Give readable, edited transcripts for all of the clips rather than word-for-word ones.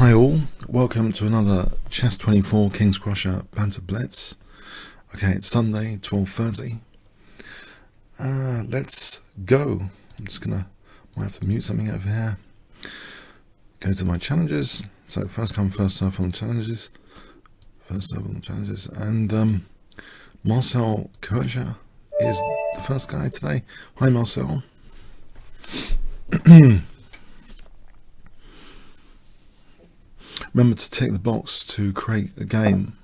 Hi all, welcome to another Chess 24 Kingscrusher Banter Blitz. Okay, it's Sunday, 12:30. Let's go. I'm just gonna, might have to mute something over here. Go to my challenges. So first come, first serve on the challenges. First serve on the challenges. And Marcel Kircher is the first guy today. Hi Marcel. Remember to tick the box to create a game.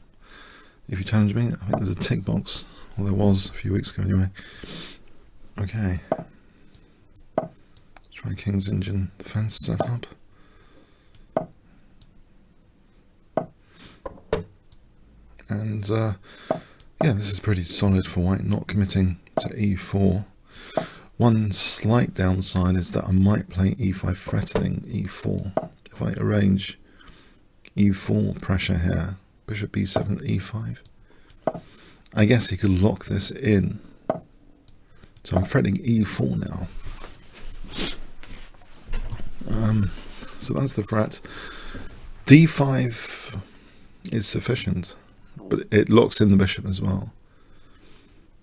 If you challenge me, I think there's a tick box. Well, there was a few weeks ago anyway. Okay. Try King's Engine defense setup. And yeah, this is pretty solid for white, not committing to e4. One slight downside is that I might play e5 threatening e4. If I arrange e4 pressure here, bishop b7, e5. I guess he could lock this in. So I'm threatening e4 now. So that's the threat. d5 is sufficient, but it locks in the bishop as well.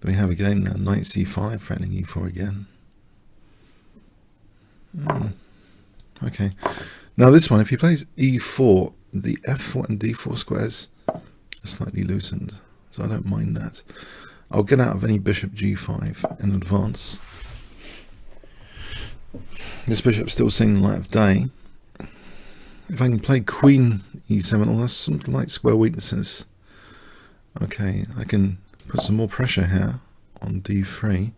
We have a game now, knight c5, threatening e4 again. Okay. Now this one, if he plays e4, the f4 and d4 squares are slightly loosened, so I don't mind that. I'll get out of any bishop g5 in advance. This bishop's still seeing the light of day. If I can play queen e7, well, that's something like square weaknesses. Okay, I can put some more pressure here on d3.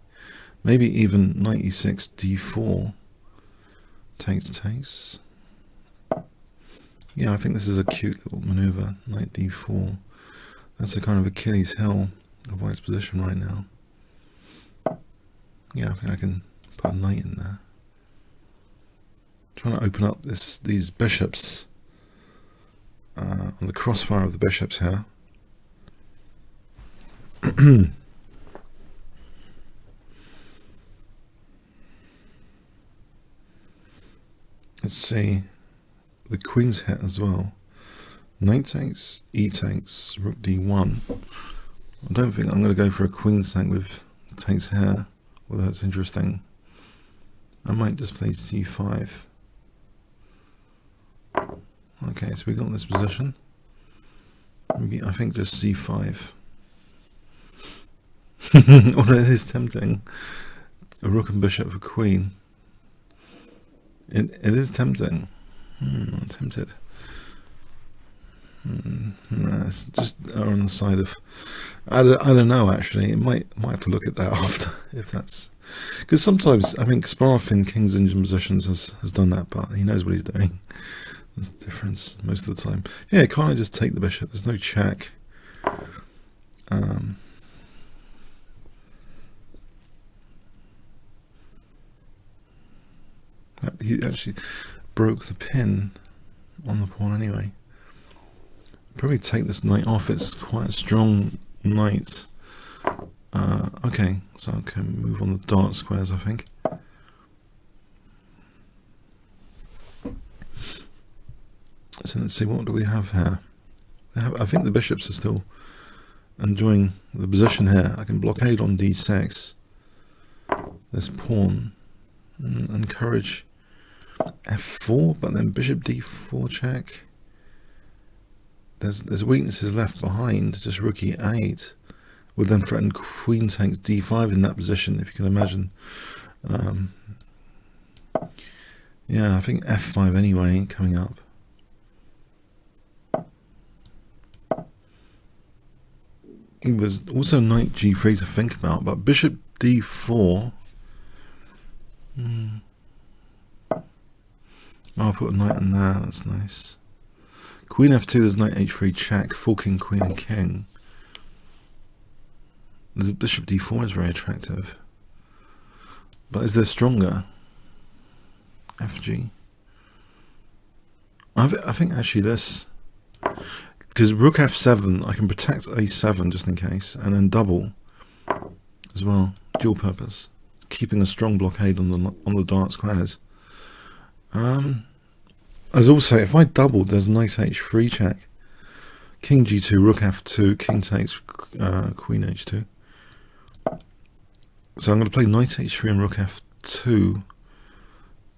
Maybe even knight e6, d4. Takes. Yeah, I think this is a cute little maneuver, knight d4. That's a kind of Achilles heel of white's position right now. Yeah, I think I can put a knight in there. Trying to open up these bishops on the crossfire of the bishops here. Let's see. The queen's hit as well. Knight takes, e takes, rook d1. I don't think I'm going to go for a queen sack with takes here, although it's interesting. I might just play c5. Okay, so we got this position. Maybe, I think just c5. Although it is tempting. A rook and bishop for queen. It is tempting. I'm tempted. Nah, it's just on the side of. I don't know. Actually, it might have to look at that after, if that's because sometimes I think Kasparov in King's Engine positions has done that, but he knows what he's doing. There's a difference most of the time. Yeah, can't I just take the bishop? There's no check. He actually broke the pin on the pawn anyway. Probably take this knight off. It's quite a strong knight. Okay, so I can move on the dark squares, I think. So let's see, what do we have here? I think the bishops are still enjoying the position here. I can blockade on d6 this pawn and encourage f4, but then bishop d4 check. There's weaknesses left behind. Just rook e8 would then threaten queen takes d5 in that position, if you can imagine. Yeah, I think f5 anyway coming up. There's also knight g3 to think about, but bishop d4. I'll put a knight in there, that's nice. Queen f2, there's knight h3 check, full king, queen and king. The bishop d4 is very attractive. But is there stronger? fg. I think actually this, because rook f7, I can protect a7 just in case, and then double as well, dual purpose, keeping a strong blockade on the dark squares. As also, if I doubled, there's knight h3 check. King g2, rook f2, king takes, queen h2. So I'm going to play knight h3 and rook f2.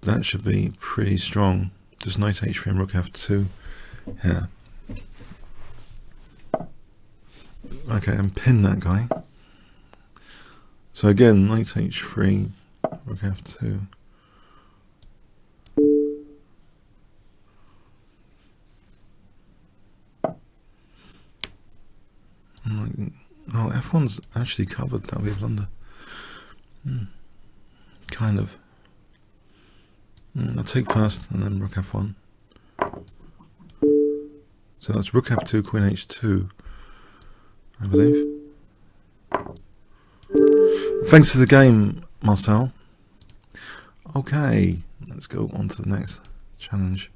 That should be pretty strong. Just knight h3 and rook f2 here. Okay, and pin that guy. So again, knight h3, rook f2. Oh, f1's actually covered. That would be a blunder. Kind of. I'll take first and then rook f1. So that's rook f2, queen h2, I believe. Thanks for the game, Marcel. Okay, let's go on to the next challenge.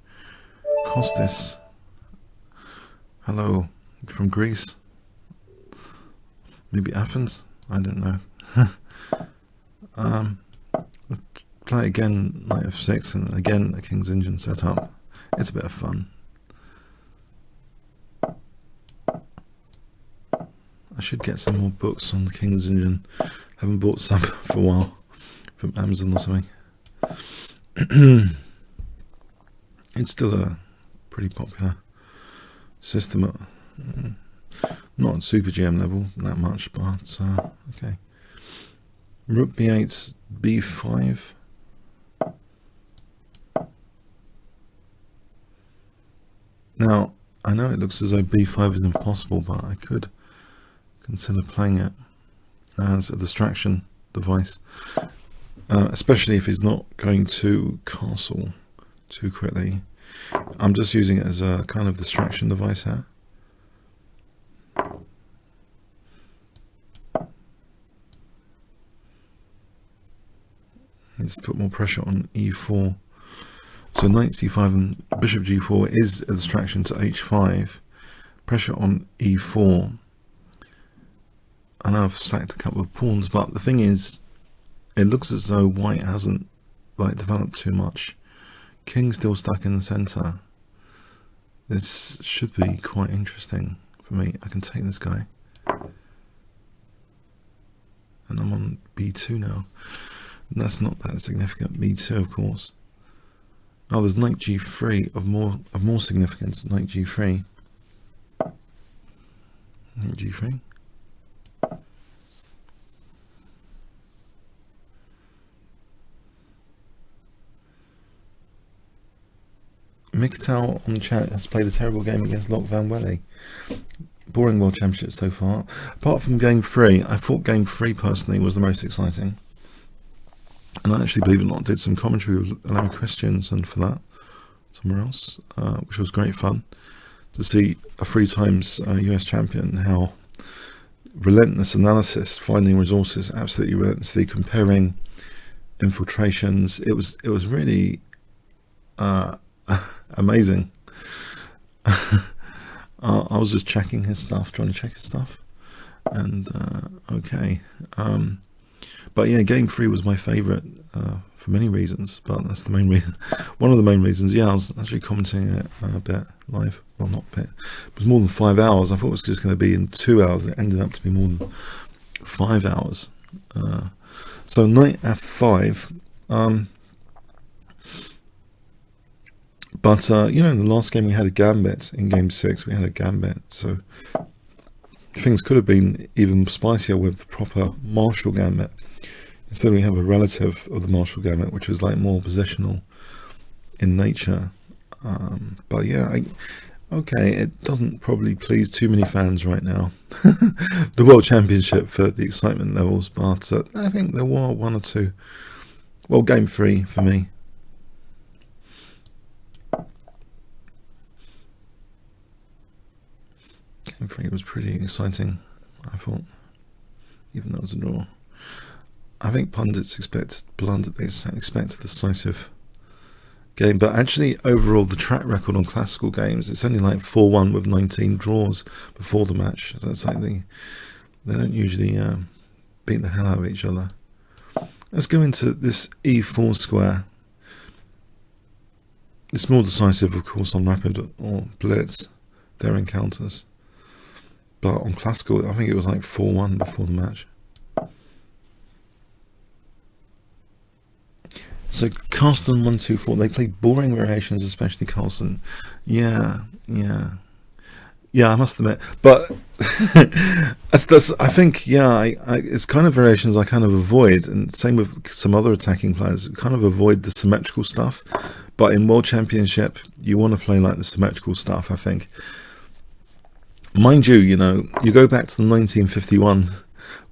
Kostis. Hello, from Greece. Maybe Athens? I don't know. Let's play again, knight f6, and again a king's engine set up. It's a bit of fun. I should get some more books on the King's Engine. Haven't bought some for a while from Amazon or something. It's still a pretty popular system. Not on Super GM level that much, but okay. Rook b8, b5. Now, I know it looks as though b5 is impossible, but I could consider playing it as a distraction device, especially if he's not going to castle too quickly. I'm just using it as a kind of distraction device here. Let's put more pressure on e4. So knight c5 and bishop g4 is a distraction to h5. Pressure on e4. I know I've stacked a couple of pawns, but the thing is, it looks as though white hasn't developed too much. King still stuck in the center. This should be quite interesting for me. I can take this guy, and I'm on b2 now. And that's not that significant. b2, of course. Oh, there's knight g3 of more significance. Knight g3. Knight g3. Miktal on the chat has played a terrible game against Locke Van Welle. Boring World Championship so far. Apart from game 3, I thought game 3 personally was the most exciting. And I actually, believe it or not, did some commentary with Larry Christensen for that somewhere else, which was great fun to see a 3 times US champion, how relentless analysis, finding resources, absolutely relentlessly comparing infiltrations. It was really amazing. I was just checking his stuff, trying to check his stuff, and okay. But yeah, game 3 was my favourite for many reasons, but that's the main reason. One of the main reasons. Yeah, I was actually commenting it a bit live. Well, not a bit. It was more than 5 hours. I thought it was just going to be in 2 hours. It ended up to be more than 5 hours. So knight f5. But you know, in the last game we had a gambit. In game 6 we had a gambit. So things could have been even spicier with the proper Marshall gambit. Instead we have a relative of the Marshall gambit, which was like more positional in nature. But yeah, okay, it doesn't probably please too many fans right now. The World Championship for the excitement levels, but I think there were 1 or 2. Well, game 3 for me. Game 3 was pretty exciting, I thought, even though it was a draw. I think pundits expect a decisive game, but actually overall the track record on classical games, it's only like 4-1 with 19 draws before the match. So it's like they don't usually beat the hell out of each other. Let's go into this e4 square. It's more decisive, of course, on rapid or blitz, their encounters. But on classical, I think it was like 4-1 before the match. So Carlson 1-2-4. They played boring variations, especially Carlson. Yeah. I must admit, but I think it's kind of variations I kind of avoid, and same with some other attacking players. Kind of avoid the symmetrical stuff, but in World Championship, you want to play like the symmetrical stuff. I think, mind you, you go back to the 1951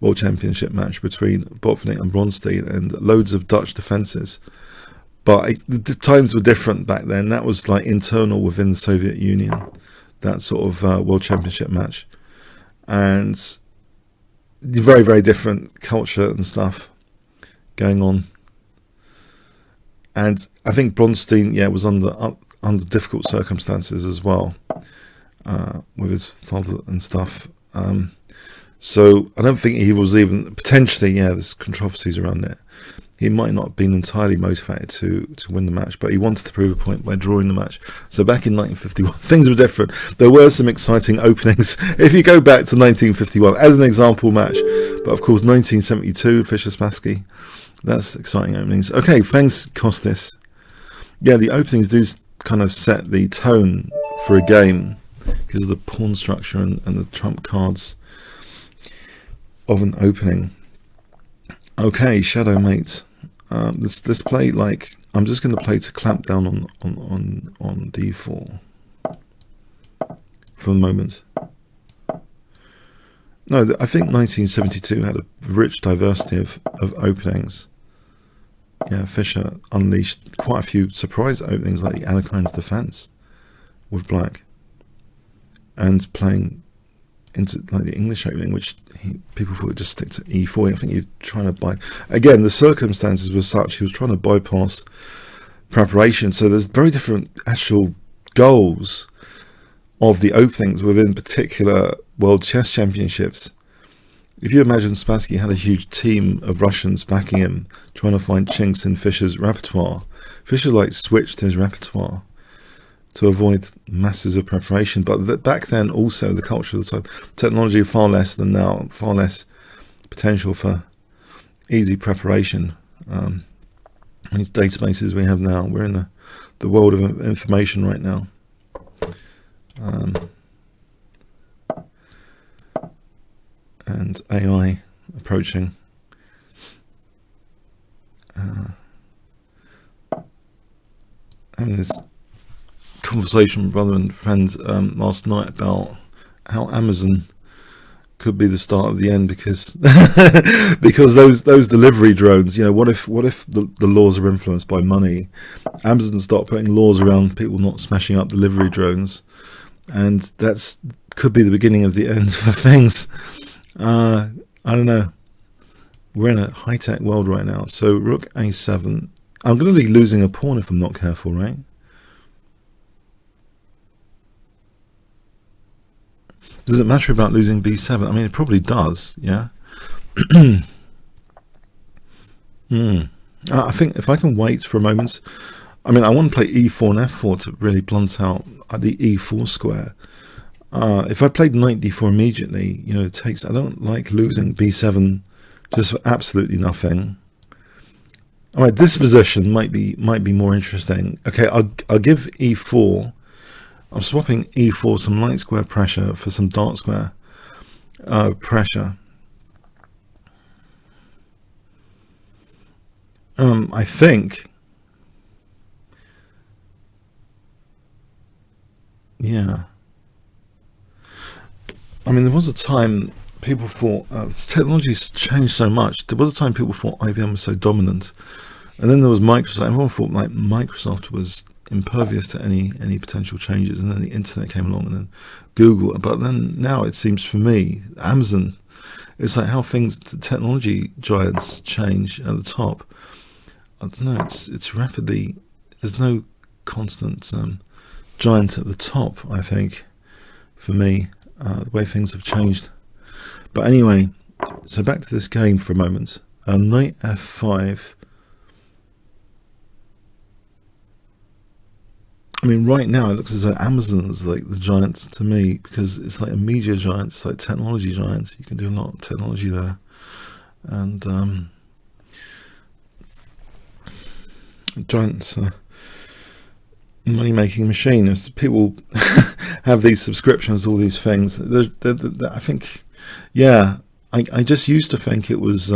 World Championship match between Botvinnik and Bronstein, and loads of Dutch defences. But the times were different back then. That was like internal within the Soviet Union, that sort of World Championship match, and very, very different culture and stuff going on. And I think Bronstein, was under difficult circumstances as well, with his father and stuff. So I don't think he was even potentially, there's controversies around it. He might not have been entirely motivated to win the match, but he wanted to prove a point by drawing the match. So back in 1951, things were different. There were some exciting openings. If you go back to 1951 as an example match, but of course 1972, Fischer-Spassky, that's exciting openings. Okay, thanks, Kostis. Yeah, the openings do kind of set the tone for a game because of the pawn structure and the trump cards of an opening. Okay, Shadow Mate. Let's play like I'm just going to play to clamp down on d4 for the moment. No, I think 1972 had a rich diversity of openings. Yeah, Fischer unleashed quite a few surprise openings like the Anakine's Defense with black, and playing into like the English opening, which people thought would just stick to e4. I think you're trying to buy. Again, the circumstances were such he was trying to bypass preparation. So there's very different actual goals of the openings within particular World Chess Championships. If you imagine Spassky had a huge team of Russians backing him, trying to find chinks in Fischer's repertoire, Fischer like switched his repertoire to avoid masses of preparation. But back then also the culture of the time, technology far less than now, far less potential for easy preparation. These databases we have now, we're in the world of information right now. And AI approaching. Having this conversation with brother and friends last night about how Amazon could be the start of the end, because because those delivery drones, what if the laws are influenced by money? Amazon start putting laws around people not smashing up delivery drones, and that's could be the beginning of the end for things. I don't know. We're in a high-tech world right now. So rook a7. I'm going to be losing a pawn if I'm not careful, right? Does it matter about losing b7? I mean, it probably does, yeah. I think if I can wait for a moment, I mean, I want to play e4 and f4 to really blunt out the e4 square. If I played knight d4 immediately, it takes. I don't like losing b7 just for absolutely nothing. All right, this position might be more interesting. Okay, I'll give e4. I'm swapping e4 some light square pressure for some dark square pressure. I think, yeah. I mean, there was a time people thought technology's changed so much. There was a time people thought IBM was so dominant, and then there was Microsoft. Everyone thought like Microsoft was impervious to any potential changes, and then the internet came along, and then Google. But then now it seems for me, Amazon. It's like how things, the technology giants change at the top. I don't know. It's rapidly. There's no constant giant at the top. I think for me. The way things have changed. But anyway, so back to this game for a moment. Knight f5. I mean, right now it looks as though Amazon's like the giants to me, because it's like a media giant, it's like technology giants. You can do a lot of technology there, and giants. Money-making machine. As people have these subscriptions, all these things. I think, yeah, I just used to think it was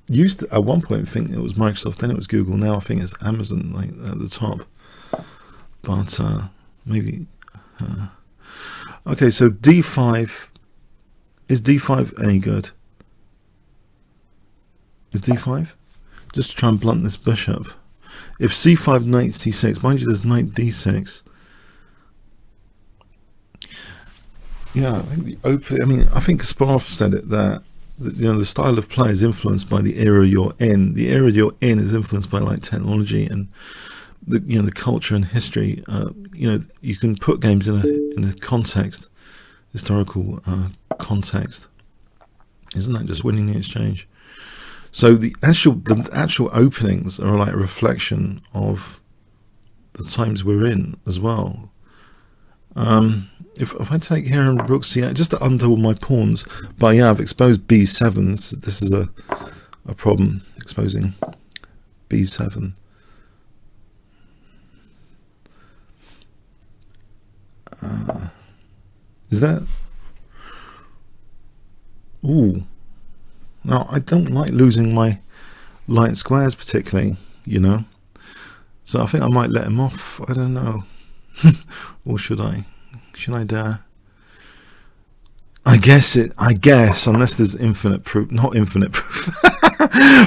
used to, at one point, think it was Microsoft, then it was Google. Now I think it's Amazon, like at the top. But maybe. Okay, so D5, is D5 any good? Is D5? Just to try and blunt this bishop. If C5, knight C6, mind you, there's knight D6. Yeah, I think the open. I mean, I think Kasparov said it that the style of play is influenced by the era you're in. The era you're in is influenced by like technology and the culture and history. You can put games in a context, historical context. Isn't that just winning the exchange? So the actual openings are like a reflection of the times we're in as well. If I take here and rook c8, just to undo all my pawns, but yeah, I've exposed b7. This is a problem, exposing b7. Is that? Ooh. Now, I don't like losing my light squares particularly, So I think I might let him off. I don't know. Or should I? Should I dare? I guess, unless there's infinite proof. Not infinite proof.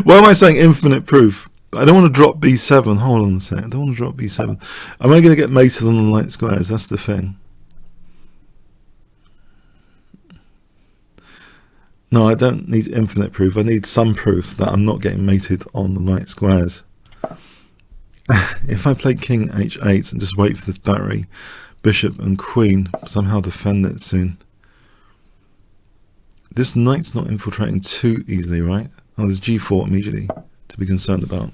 Why am I saying infinite proof? I don't want to drop b7. Hold on a second. I don't want to drop b7. Am I going to get mated on the light squares? That's the thing. No, I don't need infinite proof. I need some proof that I'm not getting mated on the light squares. If I play king h8 and just wait for this battery, bishop and queen, somehow defend it soon. This knight's not infiltrating too easily, right? Oh, there's g4 immediately to be concerned about.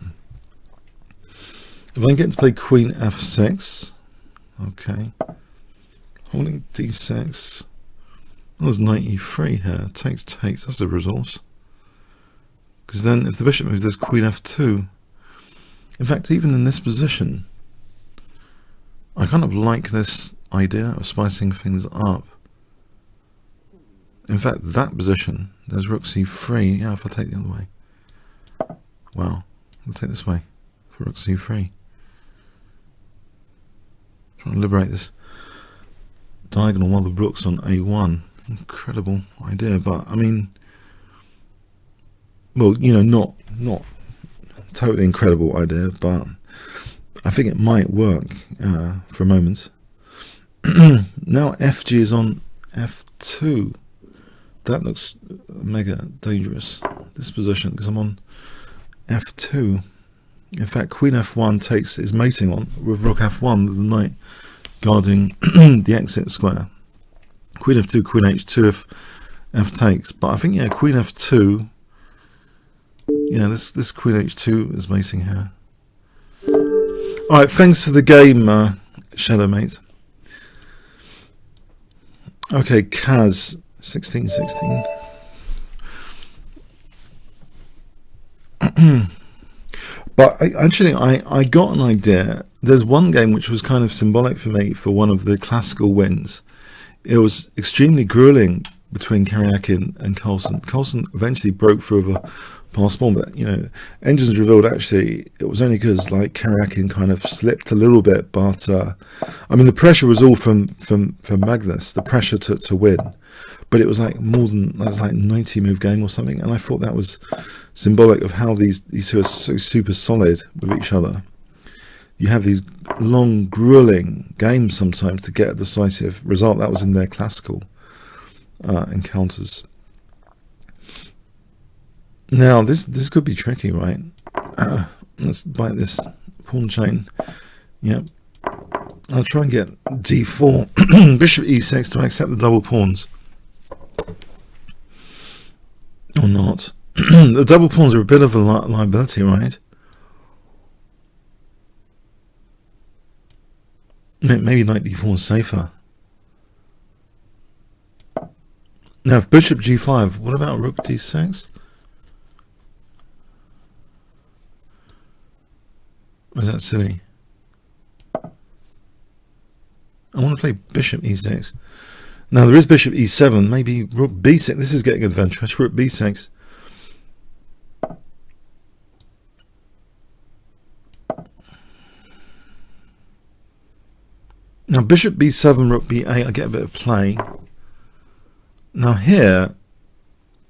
If I get to play queen f6, okay, holding d6. Oh, there's knight e3 here. Takes. That's a resource. Because then if the bishop moves, there's queen f2. In fact, even in this position, I kind of like this idea of spicing things up. In fact, that position, there's rook c3. Yeah, if I take the other way. Wow. I'll take this way for rook c3. Trying to liberate this diagonal while the rook's on a1. Incredible idea, but I mean, well, not totally incredible idea, but I think it might work for a moment. Now FG is on f2. That looks mega dangerous, this position, because I'm on f2. In fact, queen f1 is mating on with rook f1 with the knight guarding the exit square. Queen f2, queen h2 if f takes. But I think, yeah, queen f2, this queen h2 is mating here. Alright, thanks for the game, Shadow Mate. Okay, Kaz, 1616. But I got an idea. There's one game which was kind of symbolic for me for one of the classical wins. It was extremely grueling between Karyakin and Carlsen. Carlsen eventually broke through with a pass pawn, but Engines revealed actually it was only because like Karyakin kind of slipped a little bit. But I mean, the pressure was all from Magnus, the pressure to win. But it was like that was like 90 move game or something, and I thought that was symbolic of how these two are so super solid with each other. You have these long, grueling games sometimes to get a decisive result. That was in their classical encounters. Now, this could be tricky, right? Let's bite this pawn chain. Yep. I'll try and get d4, bishop e6 to accept the double pawns. Or not. The double pawns are a bit of a liability, right? Maybe knight d4 is safer. Now, if bishop g5, what about rook d6? Or is that silly? I want to play bishop e6. Now, there is bishop e7, maybe rook b6. This is getting adventurous. Rook b6. Now, bishop b7, rook b8, I get a bit of play. Now here,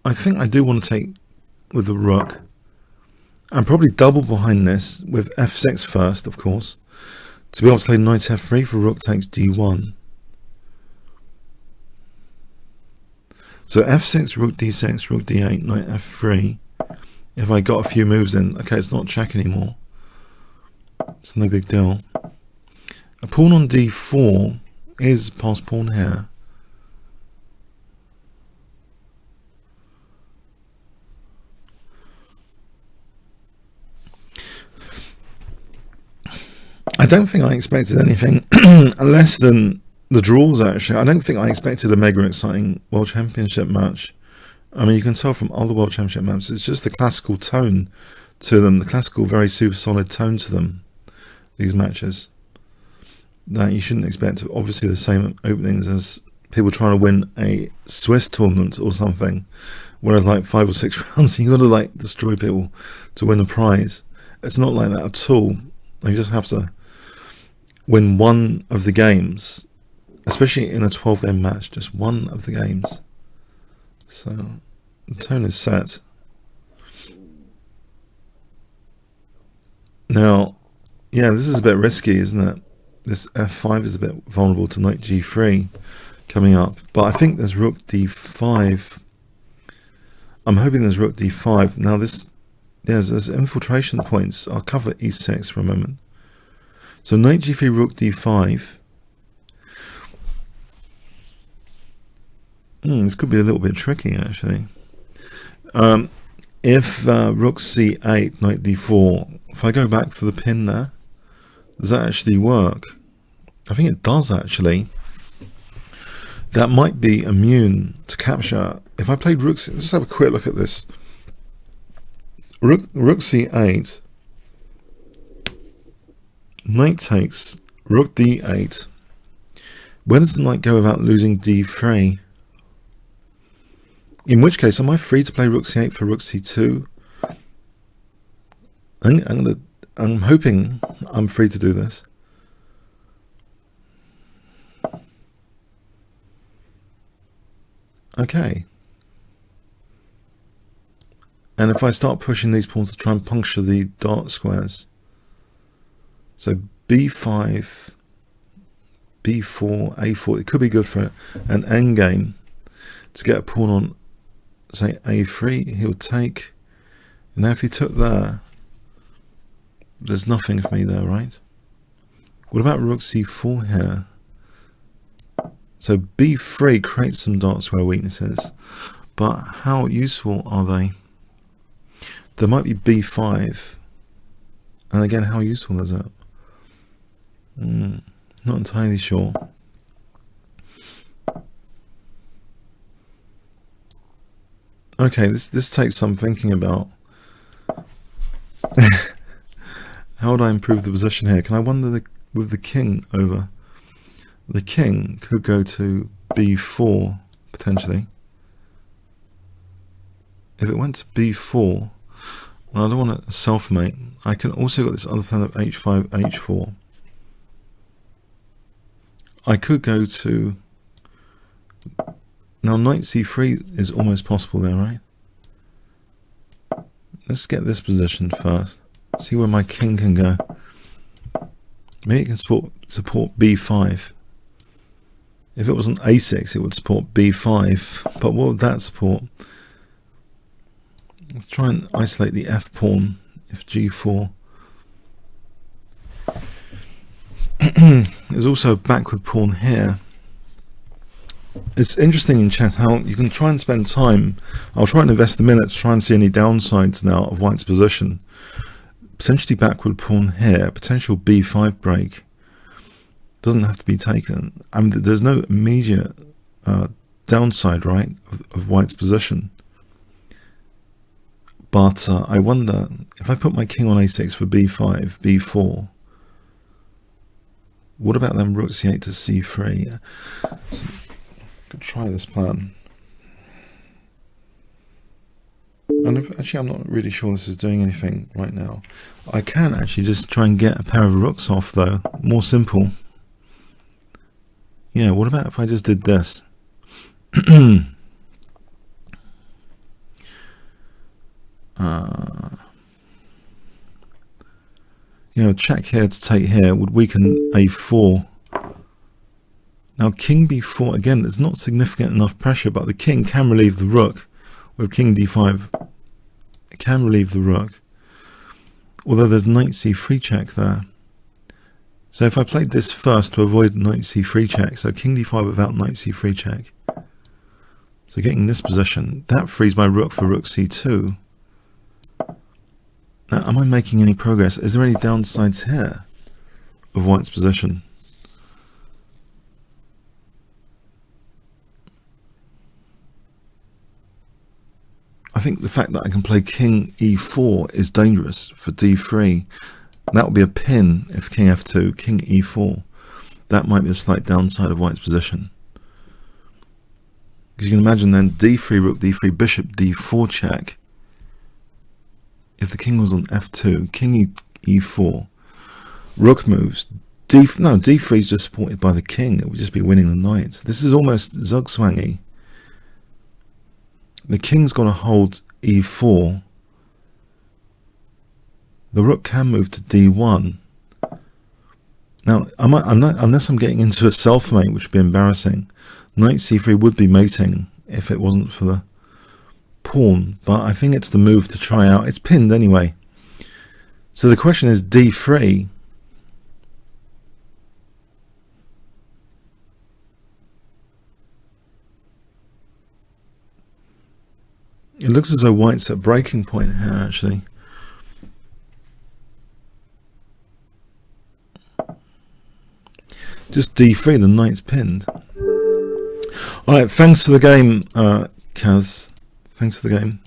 I think I do want to take with the rook. I'm probably double behind this with f6 first, of course, to be able to play knight f3 for rook takes d1. So f6, rook d6, rook d8, knight f3. If I got a few moves in, okay, it's not check anymore. It's no big deal. A pawn on d4 is pass pawn here. I don't think I expected anything less than the draws, actually. I don't think I expected a mega exciting World Championship match. I mean, you can tell from other World Championship matches, it's just the classical tone to them, the classical, very super solid tone to them, these matches, that you shouldn't expect. Obviously, the same openings as people trying to win a Swiss tournament or something, whereas like 5 or 6 rounds, you got to like destroy people to win a prize. It's not like that at all. You just have to win one of the games, especially in a 12-game match, just one of the games. So the tone is set. Now, yeah, this is a bit risky, isn't it? This f5 is a bit vulnerable to knight g3 coming up, but I think there's rook d5. I'm hoping there's rook d5. Now this, yes, there's infiltration points. I'll cover e6 for a moment. So knight g3, rook d5. This could be a little bit tricky, actually. If rook c8, knight d4, if I go back for the pin there, does that actually work? I think it does, actually. That might be immune to capture. If I played rook c, let's have a quick look at this. Rook c8. Knight takes, rook d8. Where does the knight go without losing d3? In which case, am I free to play rook c8 for rook c2? I'm hoping I'm free to do this. Okay. And if I start pushing these pawns to try and puncture the dark squares, so b5, b4, a4, it could be good for an endgame to get a pawn on, say, a3. He'll take. And now if he took there, there's nothing for me there, right? What about rook c4 here? So b3 creates some dark square weaknesses, but how useful are they? There might be b5, and again, how useful is it? Not entirely sure. Okay, this takes some thinking about. How would I improve the position here? Can I wander with the king over? The king could go to b4, potentially. If it went to b4, well, I don't want to self-mate. I can also got this other plan of h5, h4. I could go to... Now, knight c3 is almost possible there, right? Let's get this position first. See where my king can go. Maybe it can support b5. If it was an a6, it would support b5. But what would that support? Let's try and isolate the f pawn. If g4. There's also a backward pawn here. It's interesting in chat how you can try and spend time. I'll try and invest a minute to try and see any downsides now of white's position. Potentially backward pawn here, potential b5 break. doesn't have to be taken. I mean, there's no immediate downside, right, of white's position. But I wonder, if I put my king on a6 for b5, b4, what about then rook c8 to c3? So, I could try this plan. And actually, I'm not really sure this is doing anything right now. I can actually just try and get a pair of rooks off, though. More simple. Yeah, what about if I just did this? You know, check here to take here would weaken a4. Now, king b4, again, there's not significant enough pressure, but the king can relieve the rook. With king d5, it can relieve the rook. Although there's knight c3 check there. So if I played this first to avoid knight c3 check, so king d5 without knight c3 check. So getting this position, that frees my rook for rook c2. Now, am I making any progress? Is there any downsides here of white's position? I think the fact that I can play king e4 is dangerous for d3. That would be a pin if king f2, king e4. That might be a slight downside of white's position. Because you can imagine then d3, rook d3, bishop d4 check. If the king was on f2, king e4, rook moves, d3 is just supported by the king. It would just be winning the knight. This is almost zugzwangy. The king's got to hold e4. The rook can move to d1. Now, unless I'm getting into a self-mate, which would be embarrassing, knight c3 would be mating if it wasn't for the pawn. But I think it's the move to try out. It's pinned anyway. So the question is d3. It looks as though white's at breaking point here, actually. Just d3, the knight's pinned. Alright, thanks for the game, Kaz. Thanks for the game.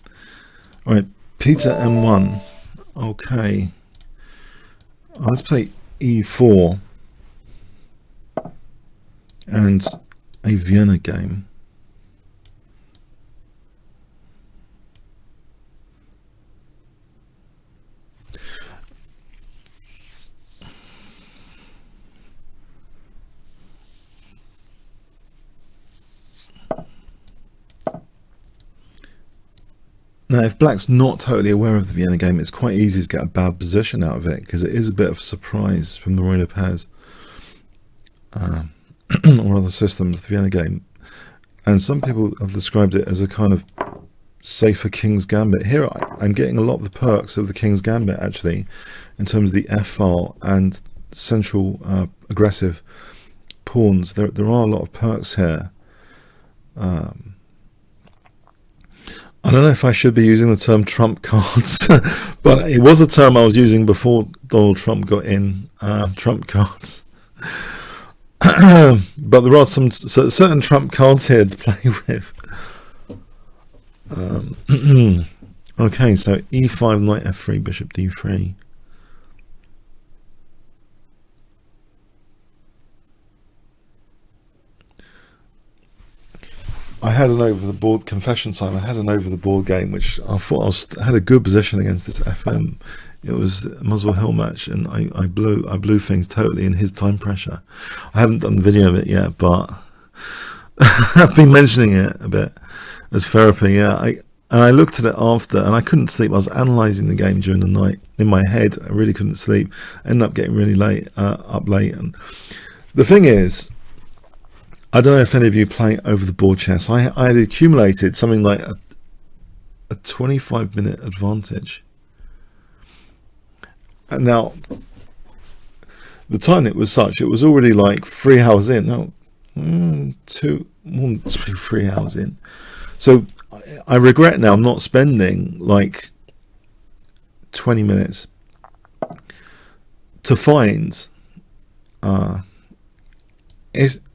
Alright, Peter M1. Okay. Let's play e4. And a Vienna game. Now, if black's not totally aware of the Vienna game, it's quite easy to get a bad position out of it, because it is a bit of a surprise from the Royal pairs or other systems, the Vienna game. And some people have described it as a kind of safer King's Gambit. Here, I'm getting a lot of the perks of the King's Gambit, actually, in terms of the F-file and central aggressive pawns. There are a lot of perks here. I don't know if I should be using the term trump cards, but it was a term I was using before Donald Trump got in, trump cards. But there are some certain trump cards here to play with. Okay, so e5, knight f3, bishop d3. I had an over the board confession time. I had an over the board game, which I thought I had a good position against this FM. It was a Muswell Hill match, and I blew things totally in his time pressure. I haven't done the video of it yet, but I've been mentioning it a bit as therapy. Yeah, I looked at it after, and I couldn't sleep. I was analysing the game during the night in my head. I really couldn't sleep. Ended up getting really late, up late, and the thing is, I don't know if any of you play over the board chess. I had accumulated something like a 25-minute advantage. And now, the time it was such, it was already like 3 hours in. No, more than 3 hours in. So I regret now not spending like 20 minutes to find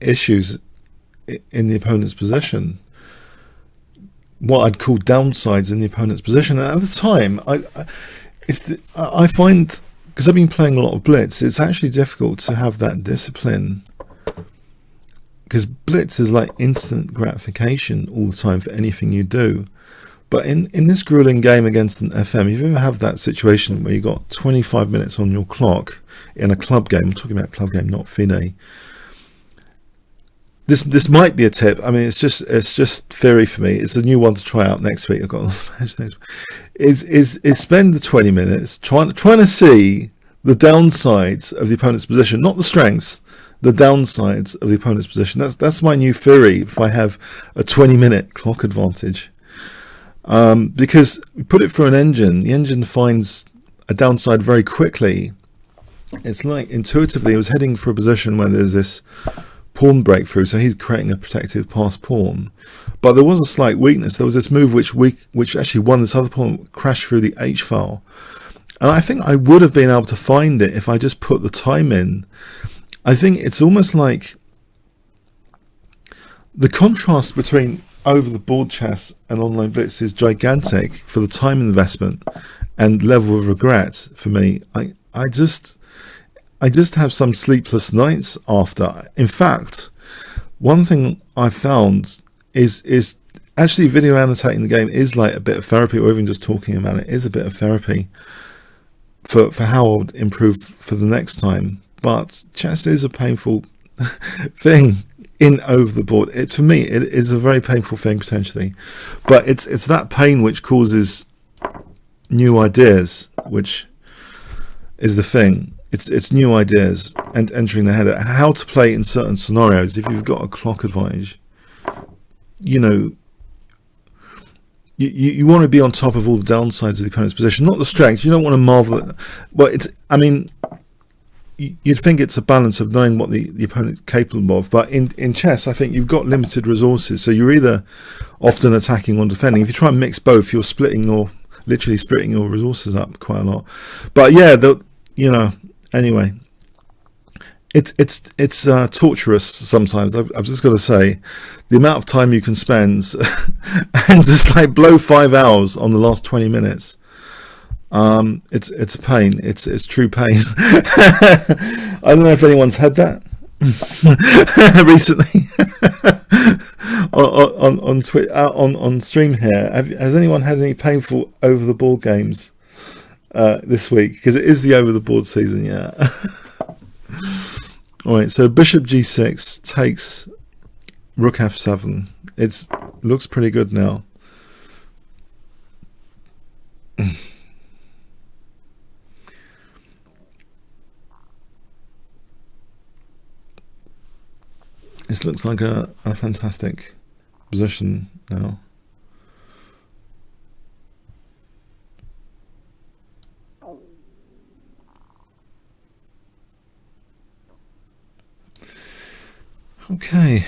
issues in the opponent's position, what I'd call downsides in the opponent's position. And at the time, I find, because I've been playing a lot of blitz, it's actually difficult to have that discipline, because blitz is like instant gratification all the time for anything you do. But in this grueling game against an FM, if you ever have that situation where you got 25 minutes on your clock in a club game, I'm talking about club game, not FIDE. This might be a tip. I mean, it's just theory for me. It's a new one to try out next week. I've got is spend the 20 minutes trying to see the downsides of the opponent's position, not the strengths, the downsides of the opponent's position. That's my new theory. If I have a 20-minute clock advantage, because we put it through an engine, the engine finds a downside very quickly. It's like intuitively, it was heading for a position where there's this pawn breakthrough, so he's creating a protected pass pawn, but there was a slight weakness. There was this move which actually won this other pawn, crashed through the H file, and I think I would have been able to find it if I just put the time in. I think it's almost like the contrast between over the board chess and online blitz is gigantic for the time investment and level of regret for me. I just have some sleepless nights after. In fact, one thing I found is actually video annotating the game is like a bit of therapy, or even just talking about it is a bit of therapy for how I would improve for the next time. But chess is a painful thing in over the board. For me, it is a very painful thing potentially, but it's that pain which causes new ideas, which is the thing. It's new ideas and entering the head, how to play in certain scenarios. If you've got a clock advantage, you know, you want to be on top of all the downsides of the opponent's position, not the strengths. You don't want to marvel at, well, I mean, you'd think it's a balance of knowing what the opponent's capable of, but in chess, I think you've got limited resources, so you're either often attacking or defending. If you try and mix both, you're literally splitting your resources up quite a lot. But yeah, you know, anyway, it's torturous sometimes. I've just got to say, the amount of time you can spend and just like blow 5 hours on the last 20 minutes. It's a pain. It's true pain. I don't know if anyone's had that recently on stream here. Has anyone had any painful over the board games this week? Because it is the over the board season, yeah. All right, so bishop g6 takes rook f7. It looks pretty good now. This looks like a fantastic position now. Okay.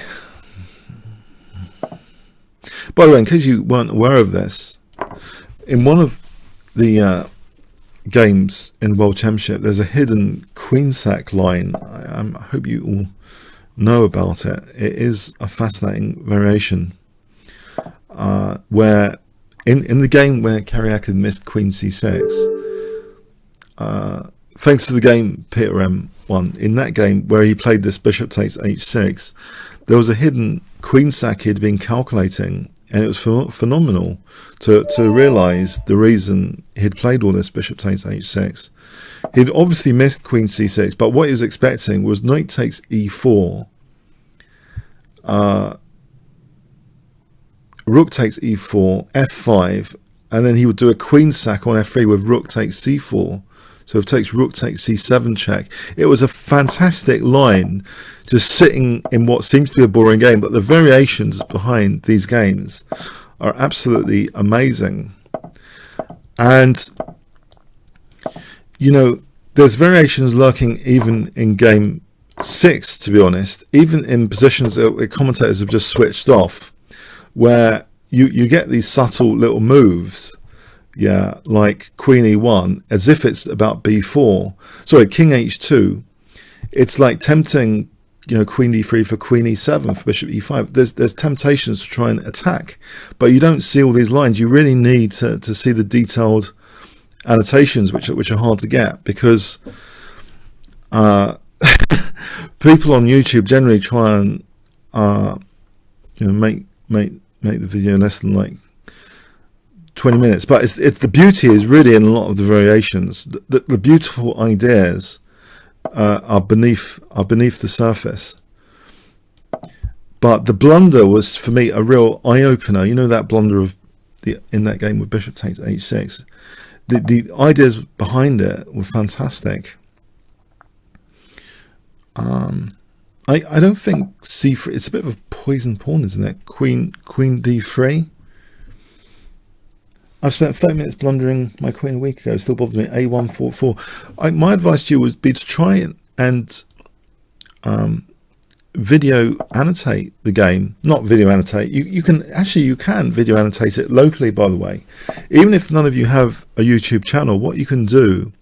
By the way, in case you weren't aware of this, in one of the games in the World Championship, there's a hidden queen sack line. I hope you all know about it. It is a fascinating variation where in the game where Kariak had missed queen c6, thanks for the game Peter M won. In that game where he played this bishop takes h6, there was a hidden queen sack he'd been calculating, and it was phenomenal to realize the reason he'd played all this bishop takes h6. He'd obviously missed queen c6, but what he was expecting was knight takes e4, rook takes e4, f5, and then he would do a queen sack on f3 with rook takes c4. So it takes rook takes c7 check. It was a fantastic line, just sitting in what seems to be a boring game, but the variations behind these games are absolutely amazing. And you know, there's variations lurking even in game 6, to be honest, even in positions that commentators have just switched off, where you get these subtle little moves, yeah, like queen e1, as if it's about b4, sorry, king h2. It's like tempting you know, queen d3 for queen e7 for bishop e5. There's temptations to try and attack, but you don't see all these lines. You really need to see the detailed annotations, which are hard to get, because people on YouTube generally try and you know, make the video less than like 20 minutes. But it's the beauty is really in a lot of the variations. The beautiful ideas are beneath the surface. But the blunder was for me a real eye opener. You know, that blunder of in that game with bishop takes h6. The ideas behind it were fantastic. I don't think c3. It's a bit of a poison pawn, isn't it? Queen d3. I've spent 30 minutes blundering my queen a week ago. Still bothers me. A1 4-4. My advice to you would be to try and video annotate the game. Not video annotate. You can video annotate it locally. By the way, even if none of you have a YouTube channel, what you can do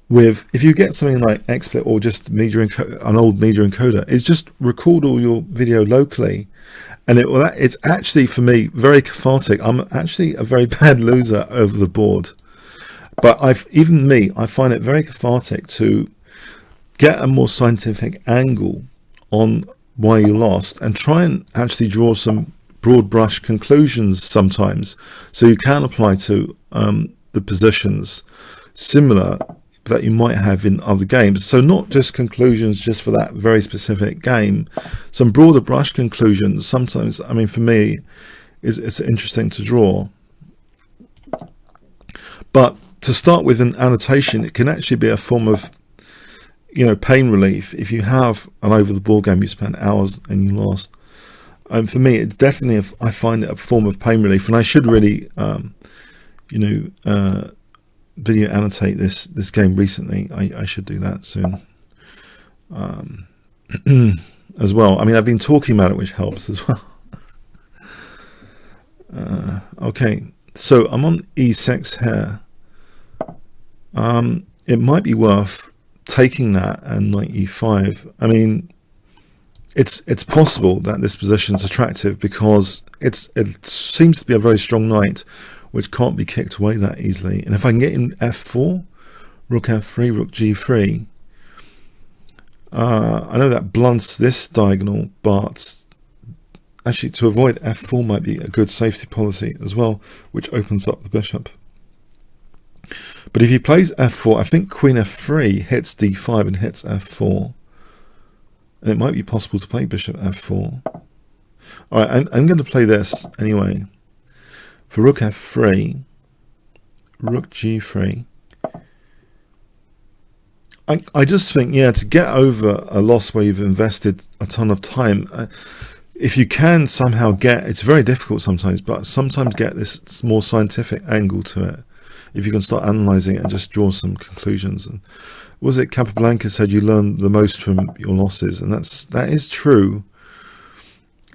if you get something like XSplit or just an old media encoder, is just record all your video locally. And it's actually, for me, very cathartic. I'm actually a very bad loser over the board, but I find it very cathartic to get a more scientific angle on why you lost and try and actually draw some broad brush conclusions sometimes, so you can apply to the positions similar that you might have in other games. So not just conclusions just for that very specific game, some broader brush conclusions. Sometimes, I mean, for me, it's interesting to draw. But to start with an annotation, it can actually be a form of, you know, pain relief. If you have an over the board game, you spent hours and you lost. For me, it's definitely I find it a form of pain relief, and I should really, you know, video annotate this game recently. I should do that soon as well. I mean, I've been talking about it, which helps as well. Okay, so I'm on e6 here. It might be worth taking that and knight e5. I mean, it's possible that this position is attractive because it seems to be a very strong knight, which can't be kicked away that easily. And if I can get in f4, rook f3, rook g3, I know that blunts this diagonal, but actually to avoid f4 might be a good safety policy as well, which opens up the bishop. But if he plays f4, I think queen f3 hits d5 and hits f4. And it might be possible to play bishop f4. All right, I'm going to play this anyway. For rook f3, rook g3. I just think, yeah, to get over a loss where you've invested a ton of time, if you can somehow it's very difficult sometimes, but sometimes get this more scientific angle to it. If you can start analysing it and just draw some conclusions. And was it Capablanca said you learn the most from your losses, and that is true.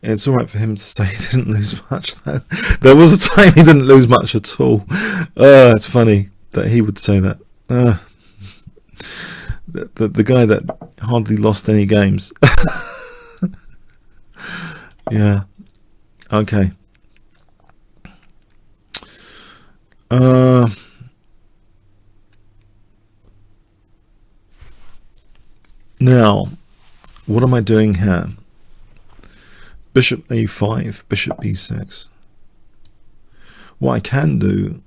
It's all right for him to say he didn't lose much, though. There was a time he didn't lose much at all. It's funny that he would say that. The guy that hardly lost any games. Yeah. Okay. Now, what am I doing here? Bishop a5, bishop b6. What I can do,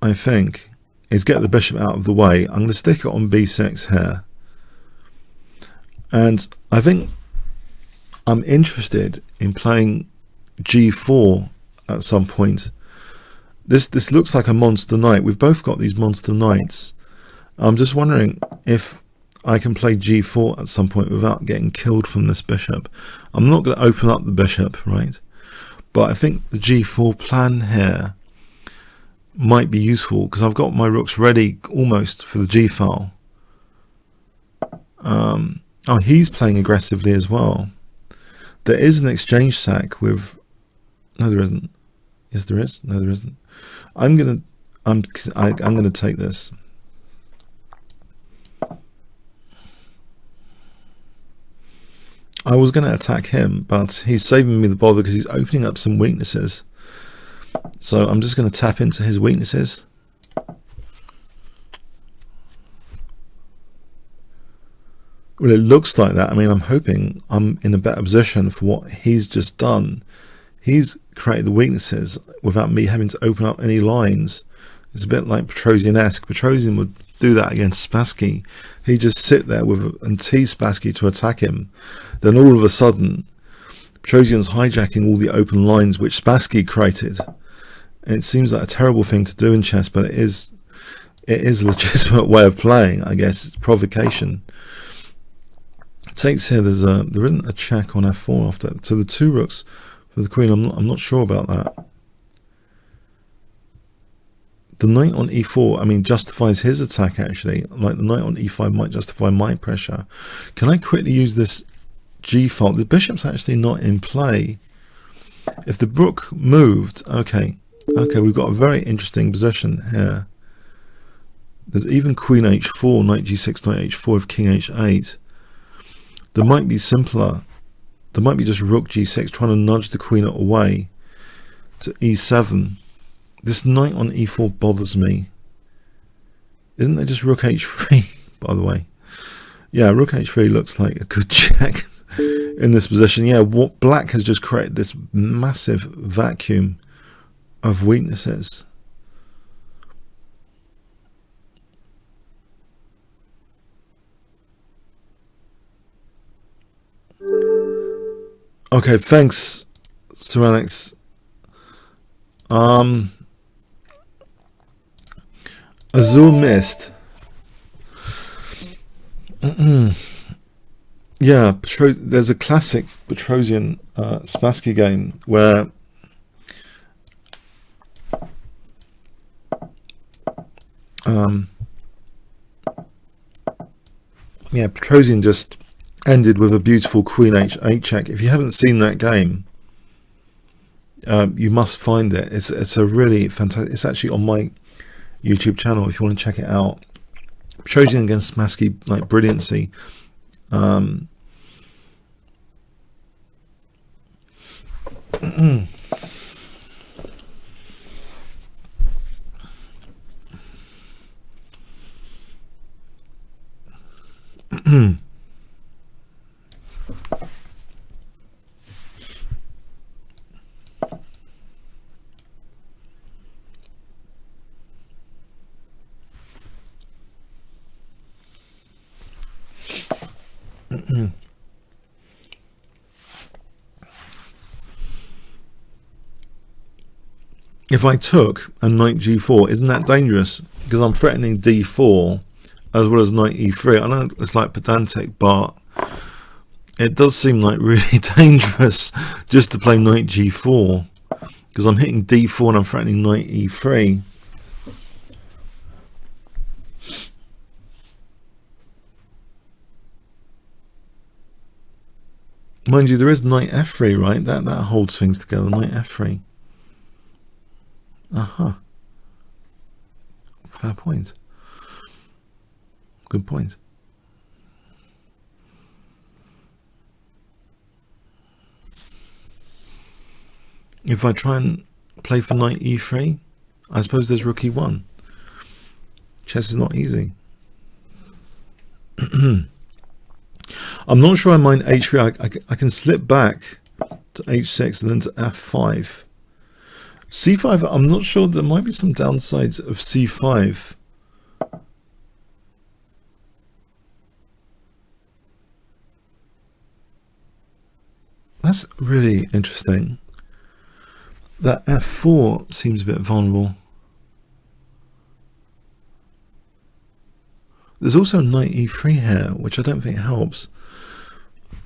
I think, is get the bishop out of the way. I'm going to stick it on b6 here. And I think I'm interested in playing g4 at some point. This looks like a monster knight. We've both got these monster knights. I'm just wondering if I can play g4 at some point without getting killed from this bishop. I'm not going to open up the bishop, right? But I think the g4 plan here might be useful because I've got my rooks ready almost for the g file. Oh, he's playing aggressively as well. There is an exchange sack with... No, there isn't. Yes, there is. No, there isn't. I'm gonna take this. I was going to attack him, but he's saving me the bother because he's opening up some weaknesses. So I'm just going to tap into his weaknesses. Well, it looks like that. I mean, I'm hoping I'm in a better position for what he's just done. He's created the weaknesses without me having to open up any lines. It's a bit like Petrosian-esque. Petrosian would do that against Spassky. He'd just sit there and tease Spassky to attack him. Then all of a sudden, Petrosian's hijacking all the open lines which Spassky created. And it seems like a terrible thing to do in chess, but it is a legitimate way of playing, I guess. It's provocation. Takes here. There isn't a check on f4 after. So the 2 rooks for the queen. I'm not sure about that. The knight on e4, I mean, justifies his attack actually. Like the knight on e5 might justify my pressure. Can I quickly use this g file? The bishop's actually not in play. If the rook moved, okay, we've got a very interesting position here. There's even queen h4, knight g6, knight h4 with king h8. There might be simpler. There might be just rook g6 trying to nudge the queen away to e7. This knight on e4 bothers me. Isn't there just rook h3, by the way? Yeah, rook h3 looks like a good check in this position. Yeah, what black has just created this massive vacuum of weaknesses. Okay, thanks, Sir Alex. Azul Mist. Yeah, there's a classic Petrosian Spassky game where Petrosian just ended with a beautiful queen h8 check. If you haven't seen that game, you must find it. It's a really fantastic. It's actually on my YouTube channel if you want to check it out. Petrosian against Spassky, like brilliancy. If I took a knight g4, isn't that dangerous? Because I'm threatening d4 as well as knight e3. I know it's like pedantic, but it does seem like really dangerous just to play knight g4, because I'm hitting d4 and I'm threatening knight e3. Mind you, there is knight f3, right? That holds things together. Knight f3. Aha. Fair point. Good point. If I try and play for knight e3, I suppose there's rook e1. Chess is not easy. I'm not sure I mind h3. I can slip back to h6 and then to f5. c5, I'm not sure. There might be some downsides of c5. That's really interesting. That f4 seems a bit vulnerable. There's also knight e3 here, which I don't think helps.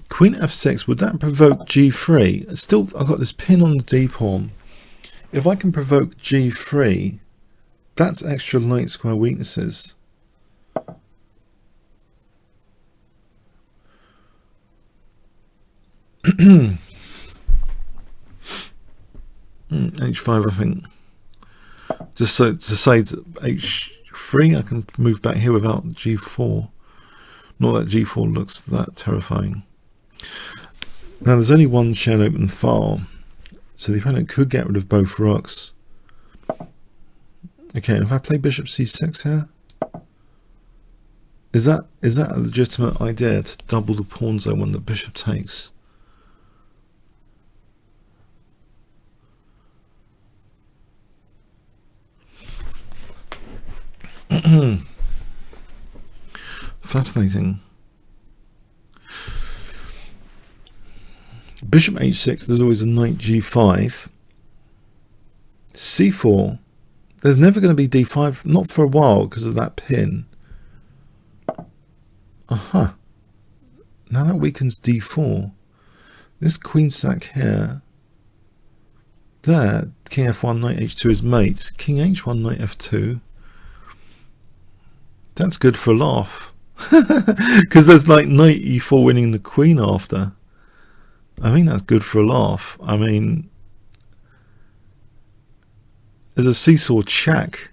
Queen f6, would that provoke g3? Still, I've got this pin on the d pawn. If I can provoke g3, that's extra light square weaknesses. h5, I think. Just so to say to h3, I can move back here without g4. Not that g4 looks that terrifying. Now there's only one shared open file, so the opponent could get rid of both rooks. Okay, and if I play bishop c6 here, is that a legitimate idea to double the pawns though when the bishop takes? Fascinating. Bishop h6, there's always a knight g5. c4, there's never going to be d5, not for a while because of that pin. Aha. Now that weakens d4. This queen sack here. There, king f1, knight h2 is mate. King h1, knight f2. That's good for a laugh. Because there's like knight e4 winning the queen after. I think that's good for a laugh. I mean, there's a seesaw check.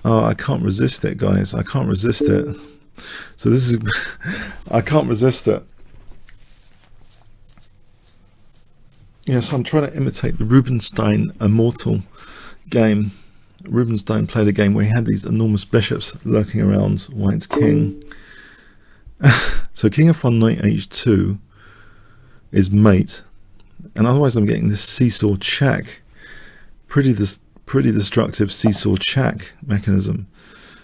Oh, I can't resist it, guys. I can't resist it. So this is, I can't resist it. Yes, I'm trying to imitate the Rubinstein Immortal game. Rubinstein played a game where he had these enormous bishops lurking around white's king. So king f1, knight h2 is mate, and otherwise I'm getting this seesaw check. Pretty destructive seesaw check mechanism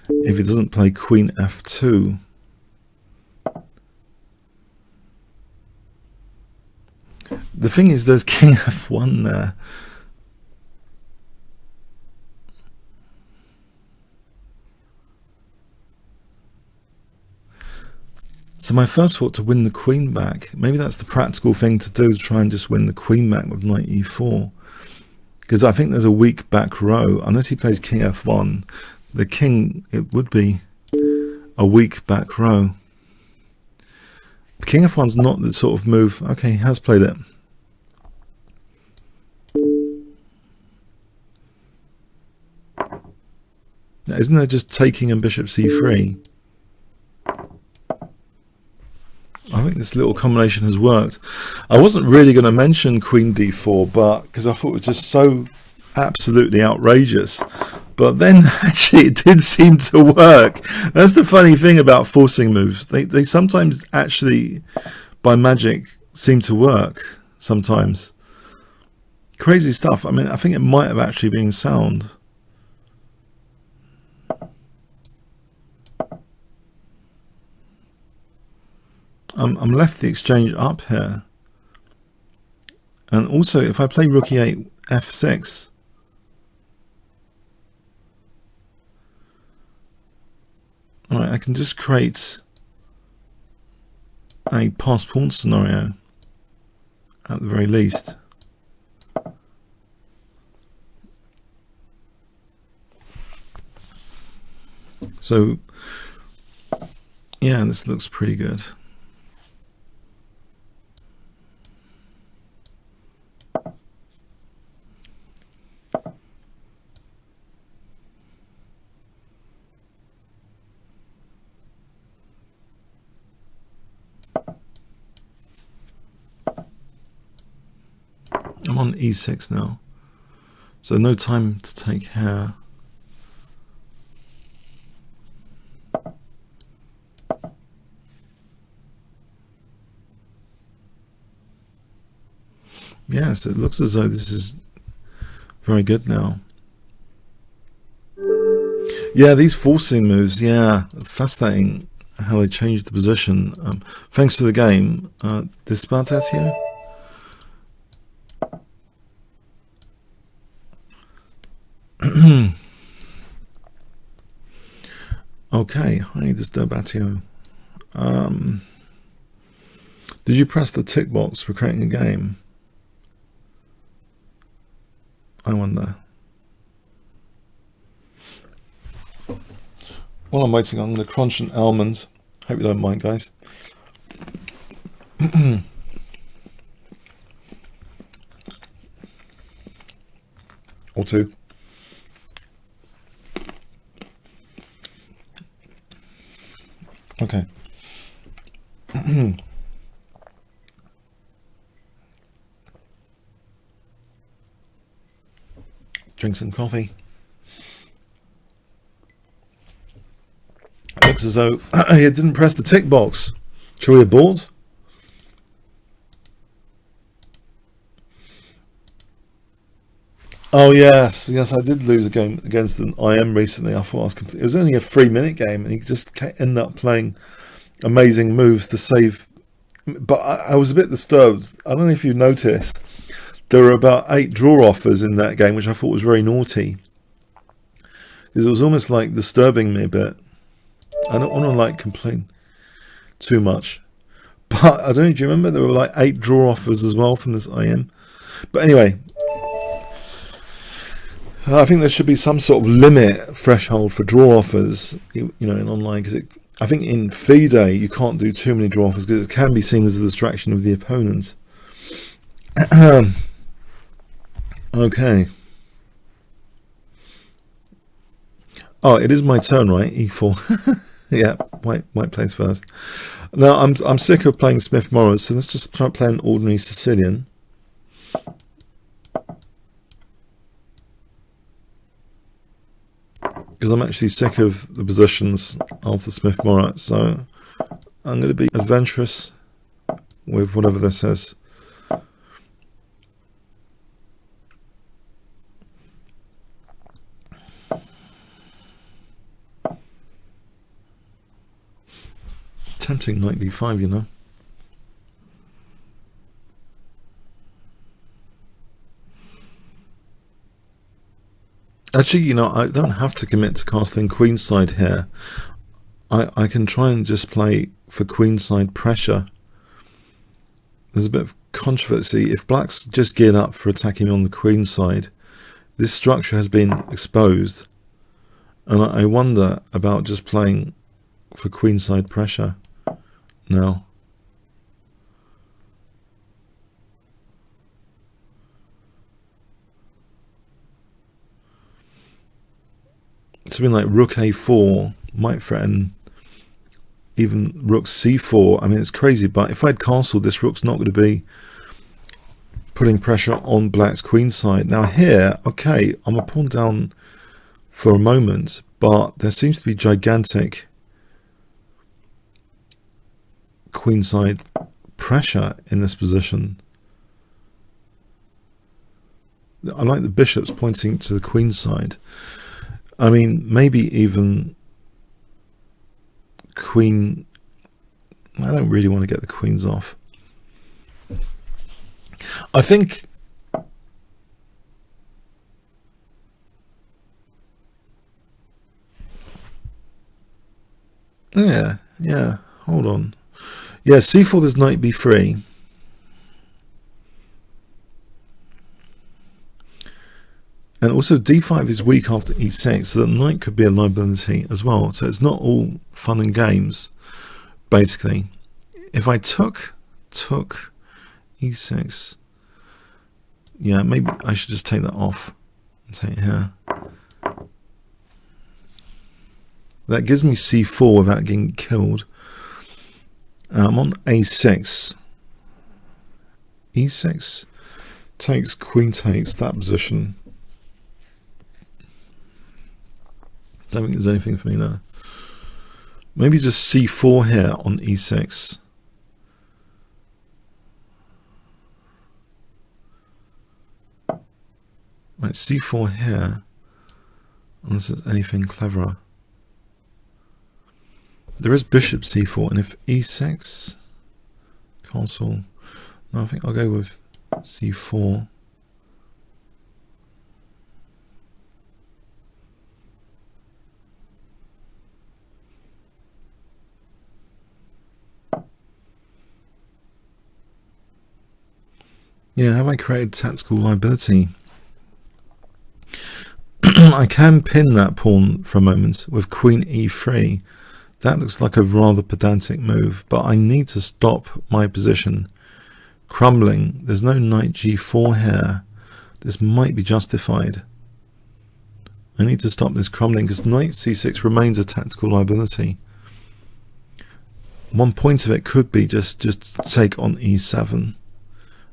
if he doesn't play queen f2. The thing is, there's king f1 there. So my first thought to win the queen back, maybe that's the practical thing to do, is try and just win the queen back with knight e4. Because I think there's a weak back row. Unless he plays king f1, the king, it would be a weak back row. King f1's not the sort of move. Okay, he has played it. Now, isn't there just taking and bishop c3? I think this little combination has worked. I wasn't really going to mention queen d4, but because I thought it was just so absolutely outrageous. But then actually it did seem to work. That's the funny thing about forcing moves. They sometimes actually, by magic, seem to work sometimes. Crazy stuff. I mean, I think it might have actually been sound. I'm left the exchange up here. And also, if I play rook e8, f6, alright, I can just create a pass pawn scenario at the very least. So, yeah, this looks pretty good. I'm on e6 now, so no time to take here. Yes, it looks as though this is very good now. Yeah, these forcing moves, yeah, fascinating how they changed the position. Thanks for the game. Dispartatio? Okay, hi, this is Derbatio. Did you press the tick box for creating a game? I wonder. While I'm waiting, I'm going to crunch an almond. Hope you don't mind, guys. Or two. Okay. drink some coffee. Looks as though he didn't press the tick box. Shall we abort? Oh yes, I did lose a game against an IM recently. I thought I was complete. It was only a 3-minute game, and he just ended up playing amazing moves to save. But I was a bit disturbed. I don't know if you noticed. There were about 8 draw offers in that game, which I thought was very naughty. Because it was almost like disturbing me a bit. I don't want to like complain too much. But I don't know, do you remember there were like 8 draw offers as well from this IM? But anyway, I think there should be some sort of limit threshold for draw offers, you know, in online, because I think in FIDE you can't do too many draw offers because it can be seen as a distraction of the opponent. Okay. Oh, it is my turn, right? E4. Yeah, white plays first. Now I'm sick of playing Smith Morris, so let's just try playing ordinary Sicilian. Because I'm actually sick of the positions of the Smith Morris, so I'm going to be adventurous with whatever this is. Tempting knight d5, you know. Actually, you know, I don't have to commit to casting queenside here. I can try and just play for queenside pressure. There's a bit of controversy. If black's just geared up for attacking on the queenside, this structure has been exposed. And I wonder about just playing for queenside pressure now. Something like rook a4 might threaten even rook c4. I mean, it's crazy, but if I'd castled, this rook's not going to be putting pressure on black's queenside. Now here, okay, I'm a pawn down for a moment, but there seems to be gigantic queenside pressure in this position. I like the bishops pointing to the queenside. I mean, maybe even queen. I don't really want to get the queens off. I think yeah, hold on. Yeah, c4, there's knight b3. And also d5 is weak after e6, so the knight could be a liability as well. So it's not all fun and games, basically. If I took e6, yeah, maybe I should just take that off and take it here. That gives me c4 without getting killed. I'm on a6. e6 takes, queen takes, that position. Don't think there's anything for me there. Maybe just c4 here on e6. Right, c4 here, unless there's anything cleverer. There is bishop c4, and if e6, castle, no, I think I'll go with c4. Yeah, have I created tactical liability? I can pin that pawn for a moment with queen e3. That looks like a rather pedantic move, but I need to stop my position crumbling. There's no knight g4 here. This might be justified. I need to stop this crumbling because knight c6 remains a tactical liability. One point of it could be just take on e7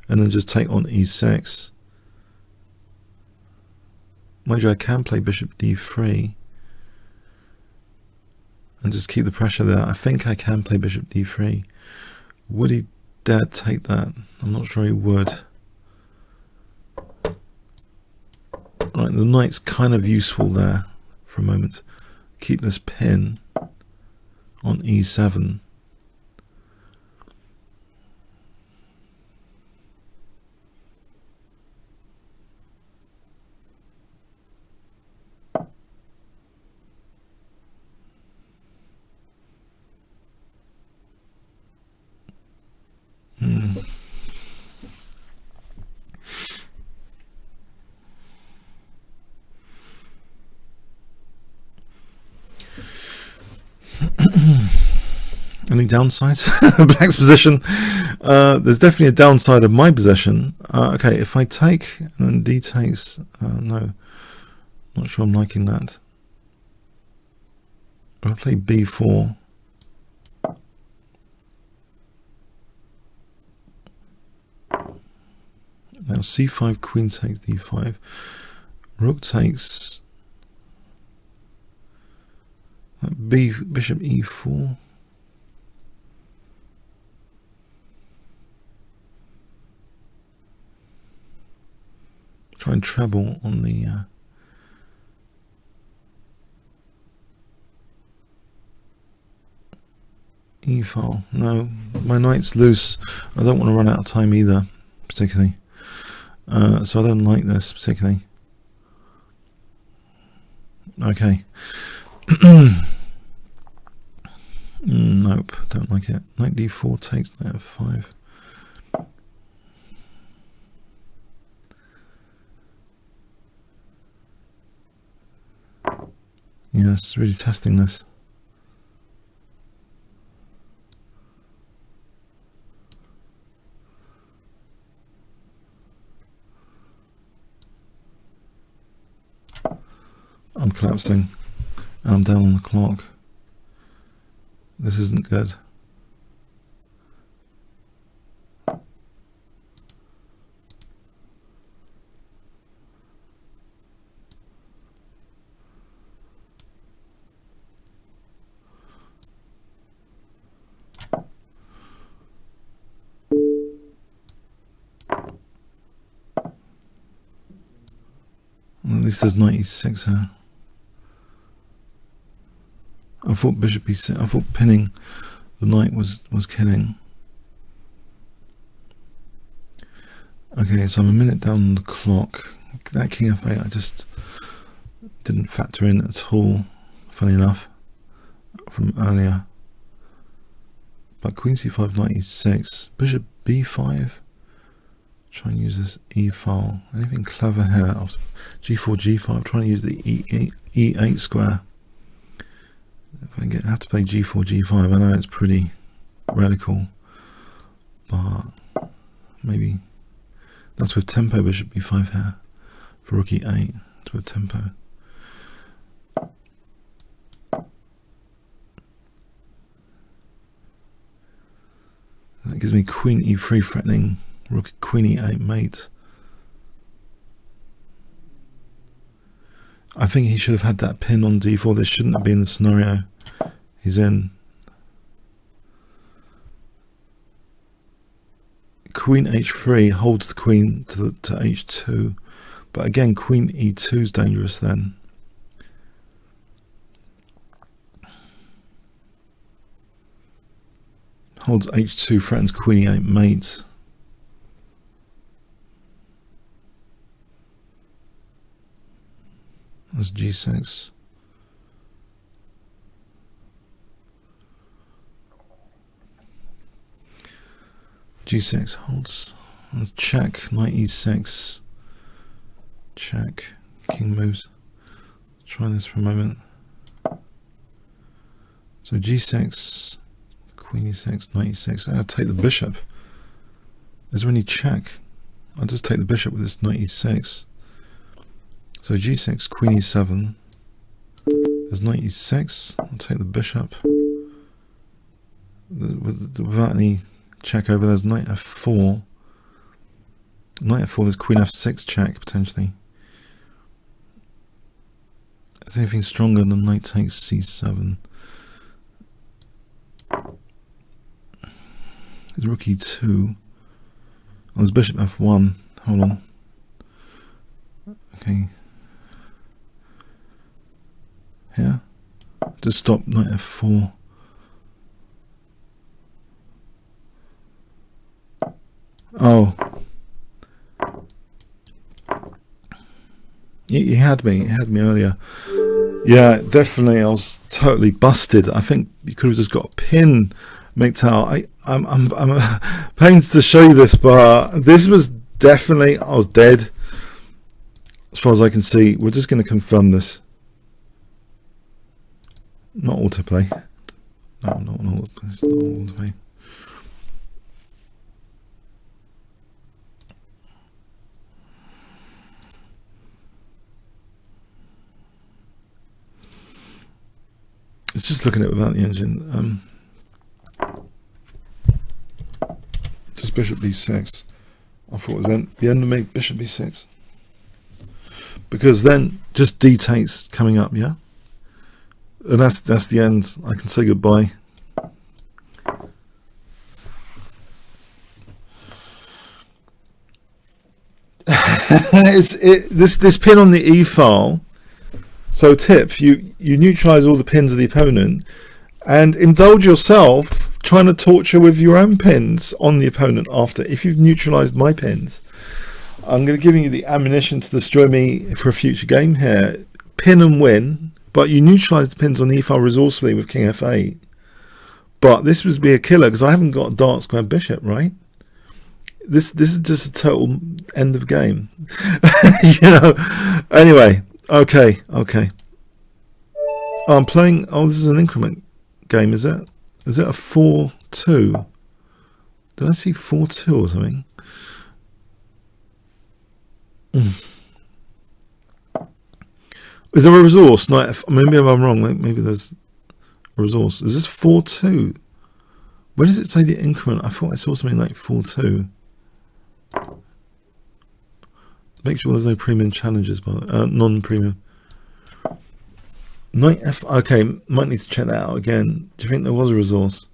and then just take on e6. Mind you, I can play bishop d3 and just keep the pressure there. I think I can play bishop d3. Would he dare take that? I'm not sure he would. Right, the knight's kind of useful there for a moment. Keep this pin on e7. Any downsides? Black's position. There's definitely a downside of my position. Okay, if I take and then d takes, no, not sure I'm liking that. I'll play b4. Now c5, queen takes d5, rook takes bishop e4. Try and treble on the e file. No, my knight's loose. I don't want to run out of time either, particularly. So I don't like this particularly. Okay. Nope, don't like it. Knight d4 takes knight f5. Yes, really testing this. I'm collapsing and I'm down on the clock. This isn't good. At least there's knight e6 here. I thought bishop e6. I thought pinning the knight was killing. Okay, so I'm a minute down on the clock. That king f8 I just didn't factor in at all, funny enough, from earlier. But queen c5, knight e6, bishop b5. Try and use this e file. Anything clever here? G4, G5. Trying to use the E8 square. If I have to play G4, G5, I know it's pretty radical, but maybe that's with tempo. Bishop B5 here for rook E8. It's with tempo. That gives me queen E3 threatening rook, queen E8 mate. I think he should have had that pin on D4. This shouldn't have been the scenario he's in. Queen H3 holds the queen to H2, but again queen E2 is dangerous then. Holds H2, threatens queen E8 mate. That's G6. G6 holds. Let's check. Knight E6. Check. King moves. Try this for a moment. So G6, Queen E6, Knight E6. I'll take the bishop. Is there any check? I'll just take the bishop with this Knight E6. So G6, Queen E7. There's Knight E6. I'll take the bishop. Without any check over, there's Knight F4. Knight F4, there's Queen F6 check potentially. Is anything stronger than knight takes c7? Is rook e2? Oh, there's bishop f1. Hold on. Okay. Here. Just stop knight f4. Oh. He had me earlier. Yeah, definitely. I was totally busted. I think you could have just got a pin, MGTOW. I'm pains to show you this, but this was definitely, I was dead. As far as I can see, we're just going to confirm this. Not autoplay. No, not autoplay. It's not autoplay. It's just looking at it without the engine. Just bishop b6. I thought it was the end of me, bishop b6. Because then just d takes coming up, yeah? And that's the end. I can say goodbye. This pin on the e file. So tip, you neutralize all the pins of the opponent and indulge yourself trying to torture with your own pins on the opponent after. If you've neutralized my pins, I'm going to give you the ammunition to destroy me for a future game here. Pin and win, but you neutralize the pins on the e-file resourcefully with king f8. But this would be a killer because I haven't got a dark square bishop, right? This is just a total end of game. You know. Anyway. Okay. Oh, I'm playing. Oh, this is an increment game, is it? Is it a 4-2? Did I see 4-2 or something? Is there a resource? No, maybe I'm wrong. Maybe there's a resource. Is this 4-2? Where does it say the increment? I thought I saw something like 4-2. Make sure there's no premium challenges, but non-premium. Knight F. Okay, might need to check that out again. Do you think there was a resource?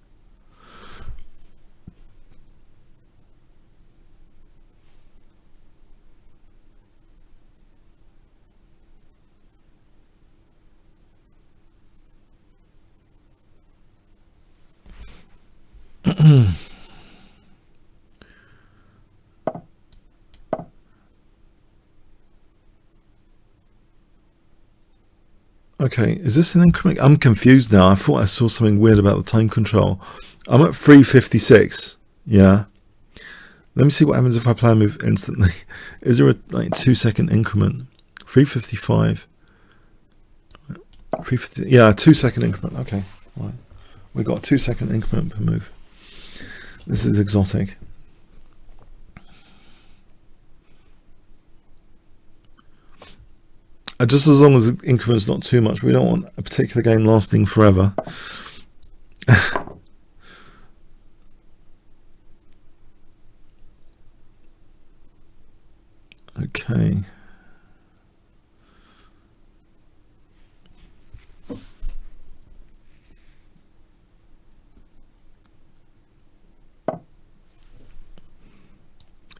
Okay, is this an increment? I'm confused now. I thought I saw something weird about the time control. I'm at 356. Yeah. Let me see what happens if I play a move instantly. Is there a 2-second increment? 355. 350. Yeah, a 2-second increment. Okay. All right. We've got a 2-second increment per move. This is exotic. Just as long as the increment's not too much. We don't want a particular game lasting forever. Okay.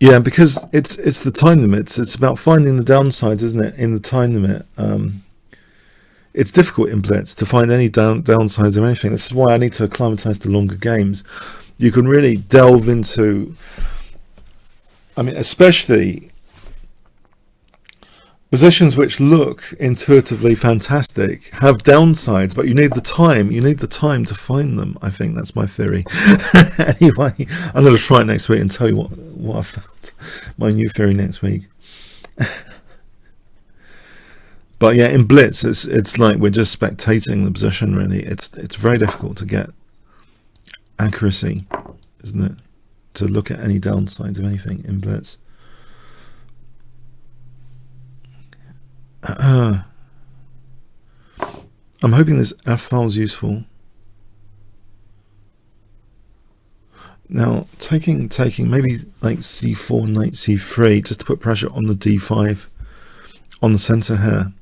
Yeah, because it's the time limits. It's about finding the downsides, isn't it, in the time limit. It's difficult in Blitz to find any downsides or anything. This is why I need to acclimatize to longer games. You can really delve into, I mean, especially positions which look intuitively fantastic have downsides, but you need the time. You need the time to find them. I think that's my theory. Anyway, I'm going to try it next week and tell you what I found. My new theory next week. But yeah, in Blitz, it's like we're just spectating the position. Really, it's very difficult to get accuracy, isn't it? To look at any downsides of anything in Blitz. I'm hoping this F file is useful. Now, taking maybe like c4, knight c3, just to put pressure on the d5 on the center here.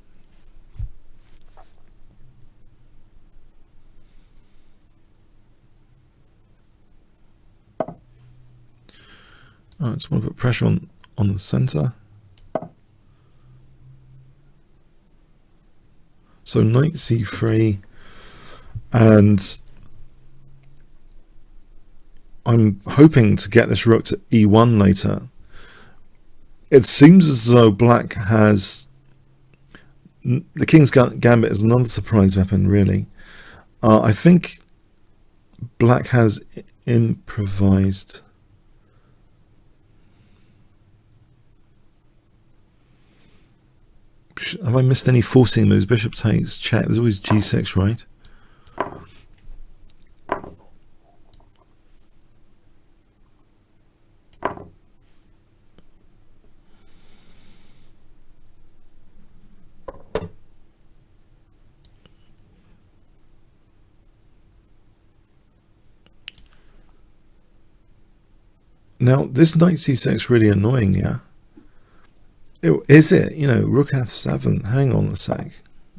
All right, so I want to put pressure on the center. So knight c3, and I'm hoping to get this rook to e1 later. It seems as though black has the King's Gambit is another surprise weapon, really. I think black has improvised. Have I missed any forcing moves? Bishop takes, check. There's always g6, right? Now, this knight c6 is really annoying, yeah? Is it? You know, rook f7. Hang on a sec.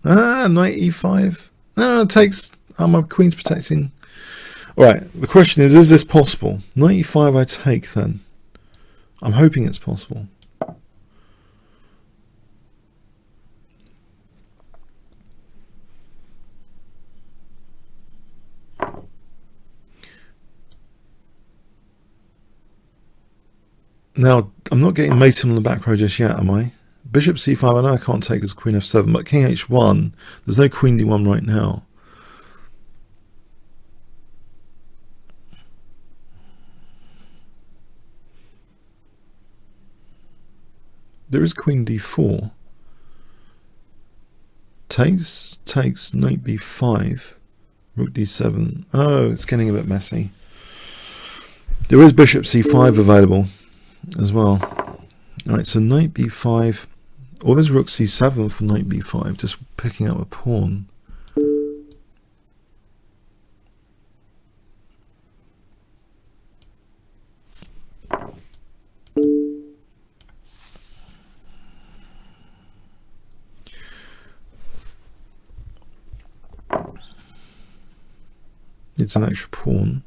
Knight e5. No, it takes... my queen's protecting. Alright, the question is this possible? Knight e5 I take, then. I'm hoping it's possible. Now, I'm not getting mated on the back row just yet, am I? Bishop c5, I know I can't take as queen f7, but king h1, there's no queen d1 right now. There is queen d4. Takes, knight b5, rook d7. Oh, it's getting a bit messy. There is bishop c5 available as well. Alright, so knight b5, or there's rook c7 for knight b5, just picking up a pawn. It's an extra pawn.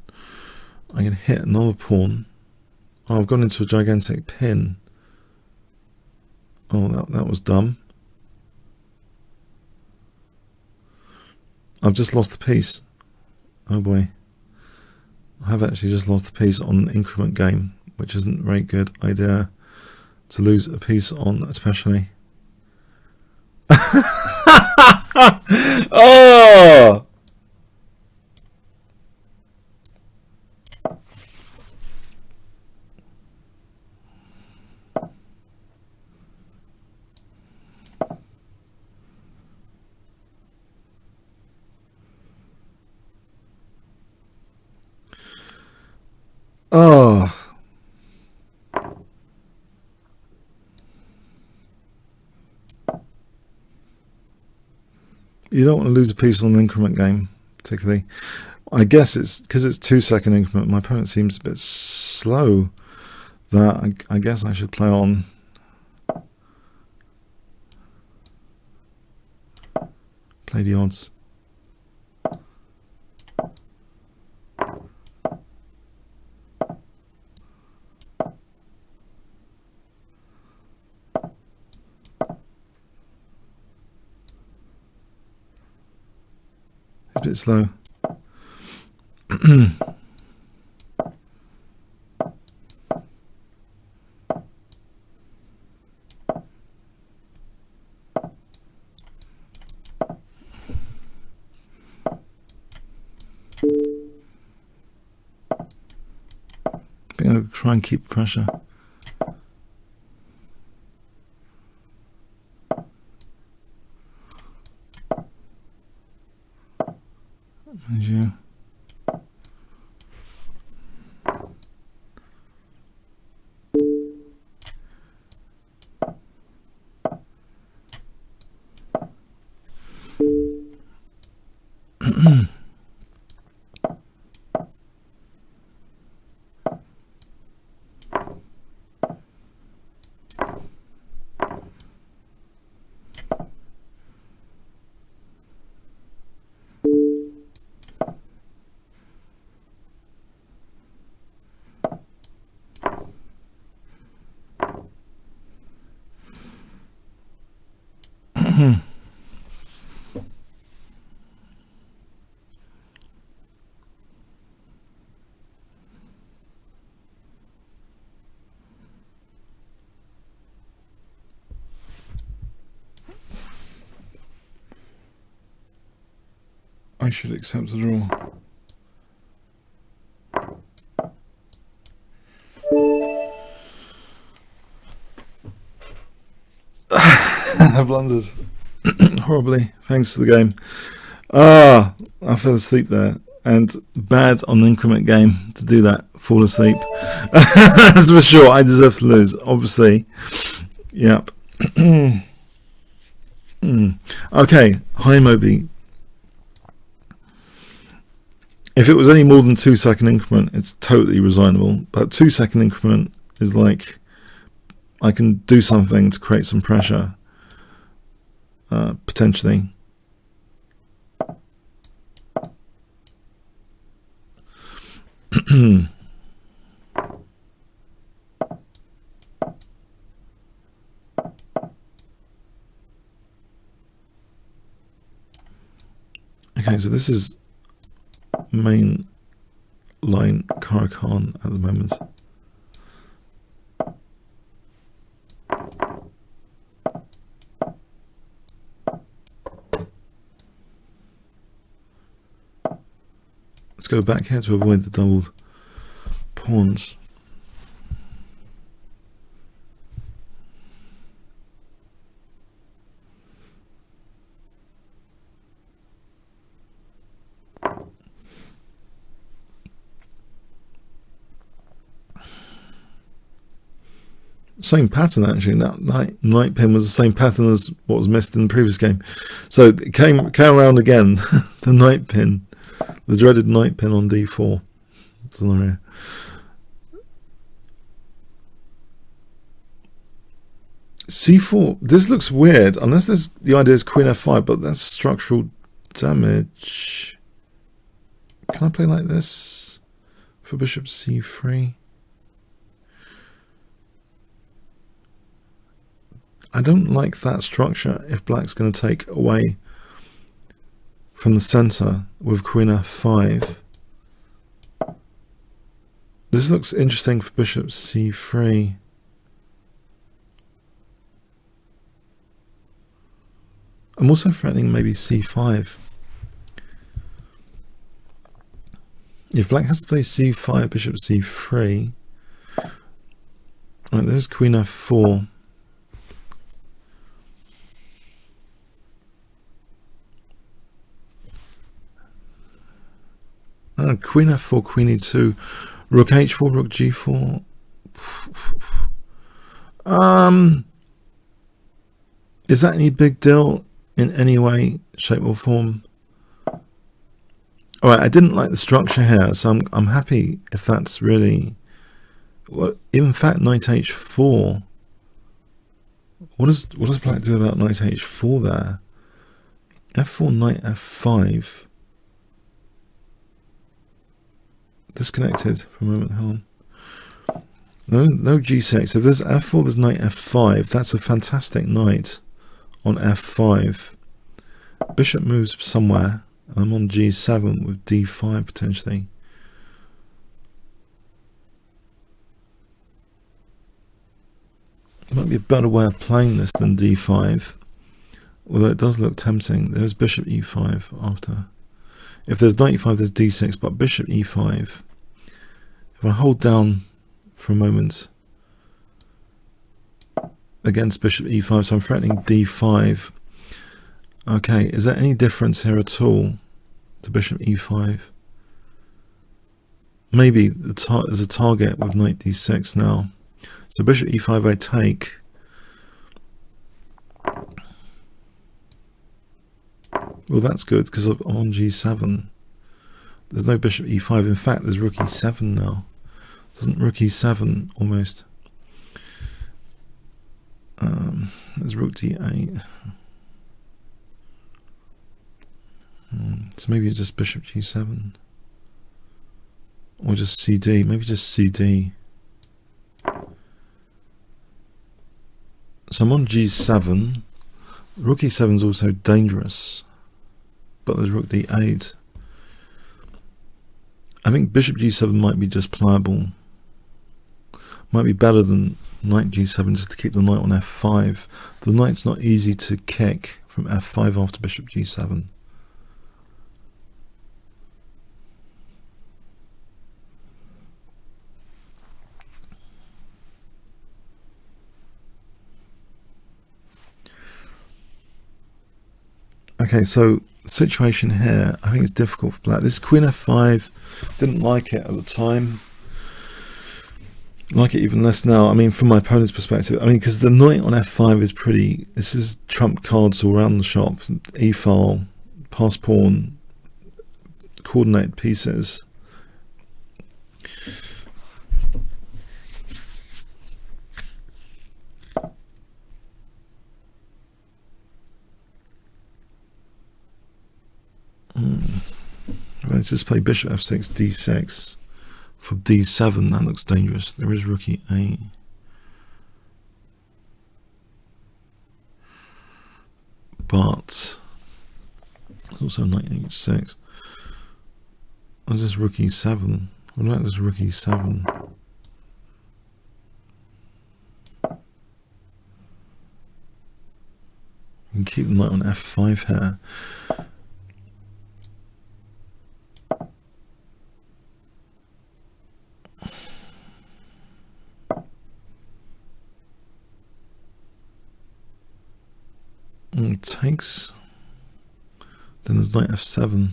I can hit another pawn. Oh, I've gone into a gigantic pin. Oh, that was dumb. I've just lost the piece. Oh boy. I have actually just lost the piece on an increment game, which isn't a very good idea to lose a piece on, especially. Oh! Oh. You don't want to lose a piece on an increment game, particularly. I guess it's because it's 2-second increment. My opponent seems a bit slow. That I guess I should play on. Play the odds. It's a bit slow. I think I'll try and keep pressure. And you. I should accept the draw. I blundered horribly, thanks to the game. I fell asleep there, and bad on the increment game to do that, fall asleep. That's for sure. I deserve to lose, obviously. Yep. Okay, hi Moby. If it was any more than 2 second increment, it's totally resignable. But 2 second increment is like I can do something to create some pressure, potentially. Okay, so this is main line Caracan at the moment. Let's go back here to avoid the doubled pawns. Same pattern actually. That knight pin was the same pattern as what was missed in the previous game. So it came around again. The knight pin, the dreaded knight pin on d4 scenario. c4. This looks weird unless the idea is queen f5, but that's structural damage. Can I play like this for bishop c3? I don't like that structure if black's going to take away from the center with queen f5. This looks interesting for bishop c3. I'm also threatening maybe c5. If black has to play c5, bishop c3. Right, there's queen f4. Queen f4, queen e2, rook h4, rook g4. Is that any big deal in any way, shape or form? All right, I didn't like the structure here, so I'm happy if that's really. Well, in fact, knight h4. What does black do about knight h4 there? f4, knight f5. Disconnected for a moment. Hold on. No g6. If there's f4, there's knight f5. That's a fantastic knight on f5. Bishop moves somewhere. I'm on g7 with d5 potentially. Might be a better way of playing this than d5, although it does look tempting. There's bishop e5 after. If there's knight e5, there's d6, but bishop e5. If I hold down for a moment against bishop e5, so I'm threatening d5. Okay, is there any difference here at all to bishop e5? Maybe there's a target with knight d6 now. So bishop e5 I take. Well, that's good because I'm on g7. There's no bishop e5. In fact, there's rook e7 now. Doesn't rook e7 almost? There's rook d8. So maybe it's just bishop g7. Or just cd. Maybe just cd. So I'm on g7. Rook e7 is also dangerous. But there's rook d8. I think bishop g7 might be just pliable. Might be better than knight g7 just to keep the knight on f5. The knight's not easy to kick from f5 after bishop g7. Okay, so situation here, I think it's difficult for black. This queen f5, didn't like it at the time. Like it even less now. I mean, from my opponent's perspective, I mean, because the knight on f5 is pretty, this is trump cards all around the shop. E-file, pass pawn, coordinate pieces. Let's just play bishop f6, d6 for d7. That looks dangerous. There is rookie a. But also knight h6. I'll just rook e7. What about this rook e7? You can keep the knight on f5 here. And it takes. Then there's knight f7.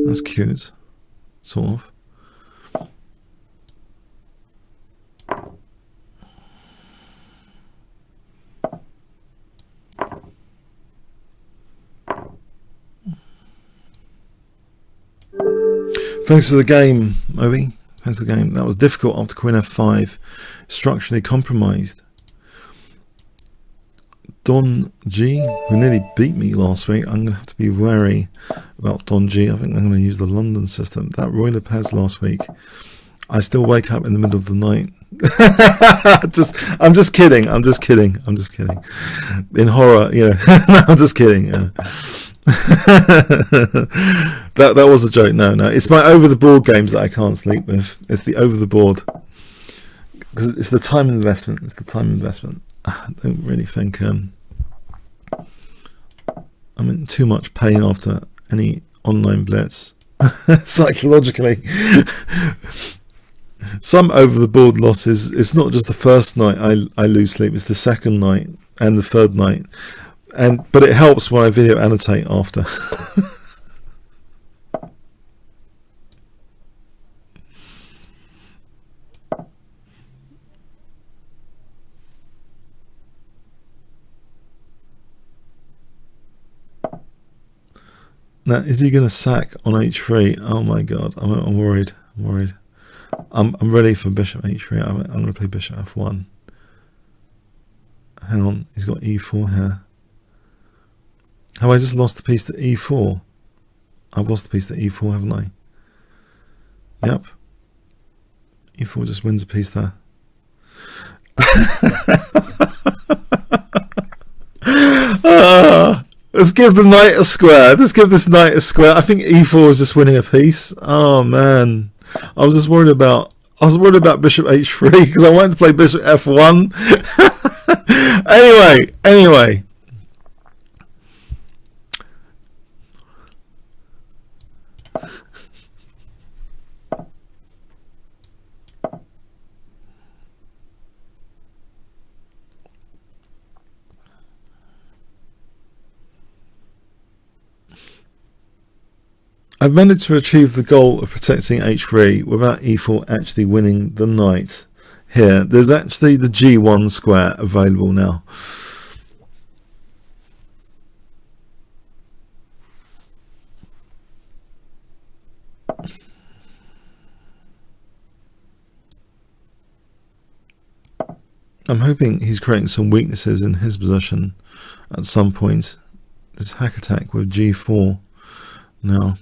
That's cute, sort of. Thanks for the game, Obi. Thanks for the game. That was difficult after queen f5. Structurally compromised. Don G, who nearly beat me last week. I'm going to have to be wary about Don G. I think I'm going to use the London system. That Roy Lopez last week, I still wake up in the middle of the night. I'm just kidding. I'm just kidding. I'm just kidding. In horror, you know. No, I'm just kidding. Yeah. that was a joke. No, it's my over the board games that I can't sleep with. It's the over the board because it's the time investment. It's the time investment. I don't really think I'm in too much pain after any online blitz psychologically. Some over the board losses, it's not just the first night I lose sleep, it's the second night and the third night, but it helps when I video annotate after. Now, is he going to sack on h3? Oh my god, I'm worried. I'm worried. I'm ready for bishop h3. I'm going to play bishop f1. Hang on, he's got e4 here. Have I just lost the piece to e4? I've lost the piece to e4, haven't I? Yep. e4 just wins a piece there. Let's give the knight a square. Let's give this knight a square. I think e4 is just winning a piece. Oh man, I was worried about bishop h3 because I wanted to play bishop f1. Anyway. I've managed to achieve the goal of protecting h3 without e4 actually winning the knight. Here, there's actually the g1 square available now. I'm hoping he's creating some weaknesses in his position at some point. This hack attack with g4 now.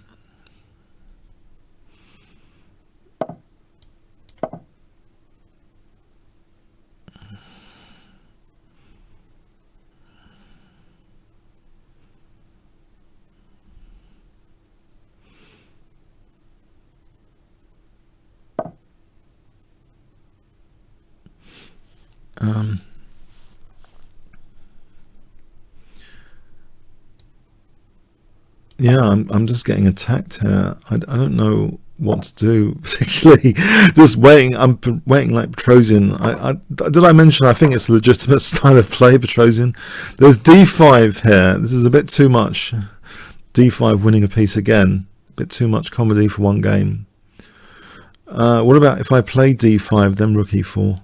Yeah, I'm just getting attacked here. I don't know what to do, particularly just waiting. I'm waiting like Petrosian. Did I mention I think it's a legitimate style of play, Petrosian? There's d5 here. This is a bit too much. d5 winning a piece again. A bit too much comedy for one game. What about if I play d5 then rook e4?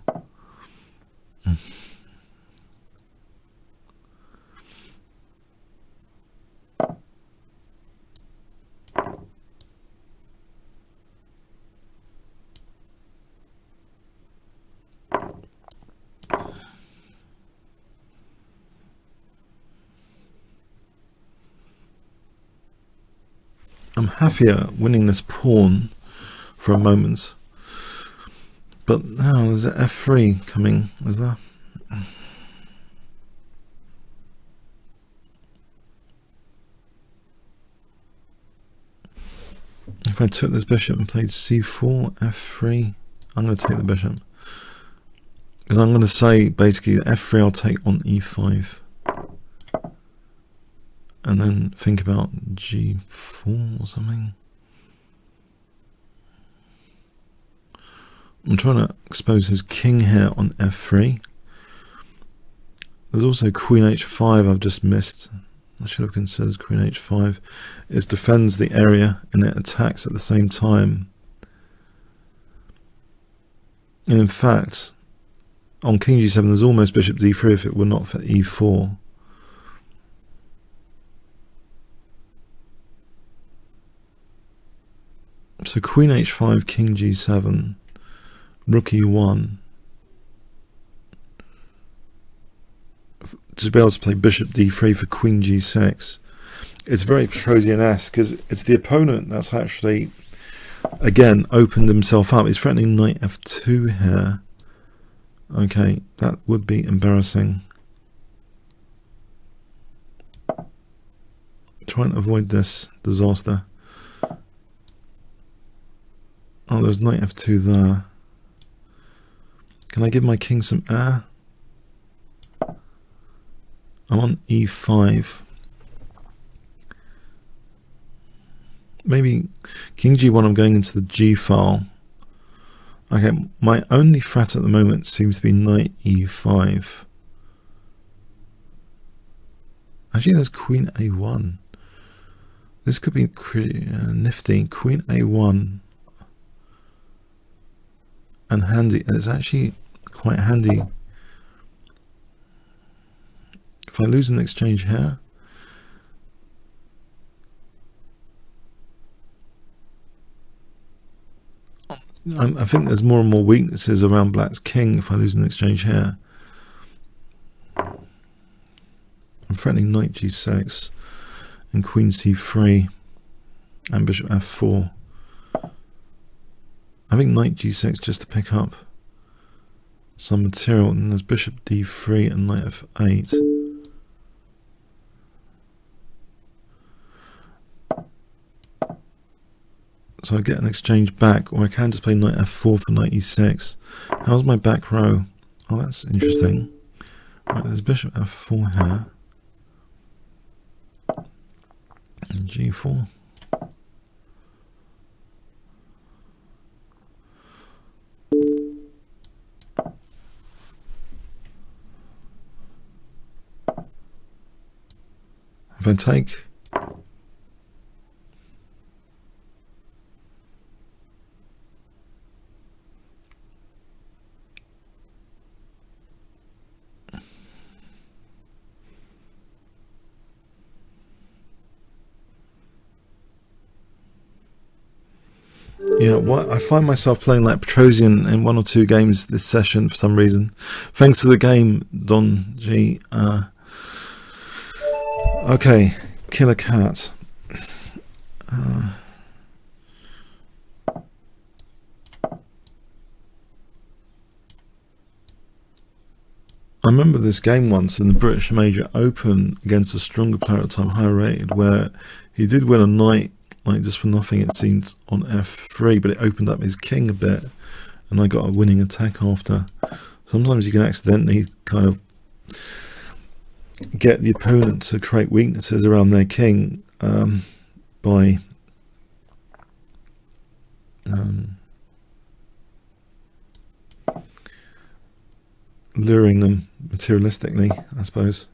I'm happier winning this pawn for a moment, but now there's an f3 coming, is there? If I took this bishop and played c4, f3, I'm going to take the bishop, because I'm going to say basically f3 I'll take on e5. And then think about g4 or something. I'm trying to expose his king here on f3. There's also queen h5 I've just missed. I should have considered queen h5. It defends the area and it attacks at the same time. And in fact, on king g7 there's almost bishop d3 if it were not for e4. So queen h5, king g7, rook e1. To be able to play bishop d3 for queen g6. It's very Petrosian-esque because it's the opponent that's actually, again, opened himself up. He's threatening knight f2 here. Okay, that would be embarrassing. Trying to avoid this disaster. Oh, there's knight f2 there. Can I give my king some air? I'm on e5. Maybe king g1, I'm going into the g file. Okay, my only threat at the moment seems to be knight e5. Actually, there's queen a1. This could be nifty. Queen a1. And handy, and it's actually quite handy. If I lose an exchange here, I think there's more and more weaknesses around black's king if I lose an exchange here. I'm threatening knight g6 and queen c3 and bishop f4. I think knight g6 just to pick up some material, and there's bishop d3 and knight f8. So I get an exchange back, or I can just play knight f4 for knight e6. How's my back row? Oh, that's interesting. Right, there's bishop f4 here. And g4. If I take, yeah, what I find myself playing like Petrosian in 1 or 2 games this session for some reason. Thanks for the game, Don G. Okay, Killer Cat. I remember this game once in the British Major Open against a stronger player at the time, higher rated, where he did win a knight, like just for nothing it seemed, on f3, but it opened up his king a bit, and I got a winning attack after. Sometimes you can accidentally kind of get the opponent to create weaknesses around their king by luring them materialistically, I suppose.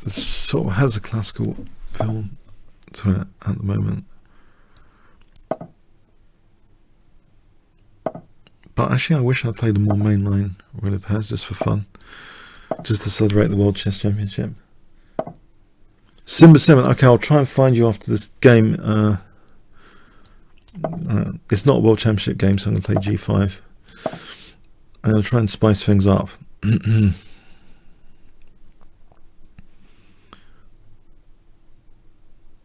This sort of has a classical feel to it at the moment. But actually I wish I played a more mainline Relay Pairs just for fun. Just to celebrate the World Chess Championship. Simba 7, okay, I'll try and find you after this game. It's not a World Championship game, so I'm going to play G5. I'm going to try and spice things up.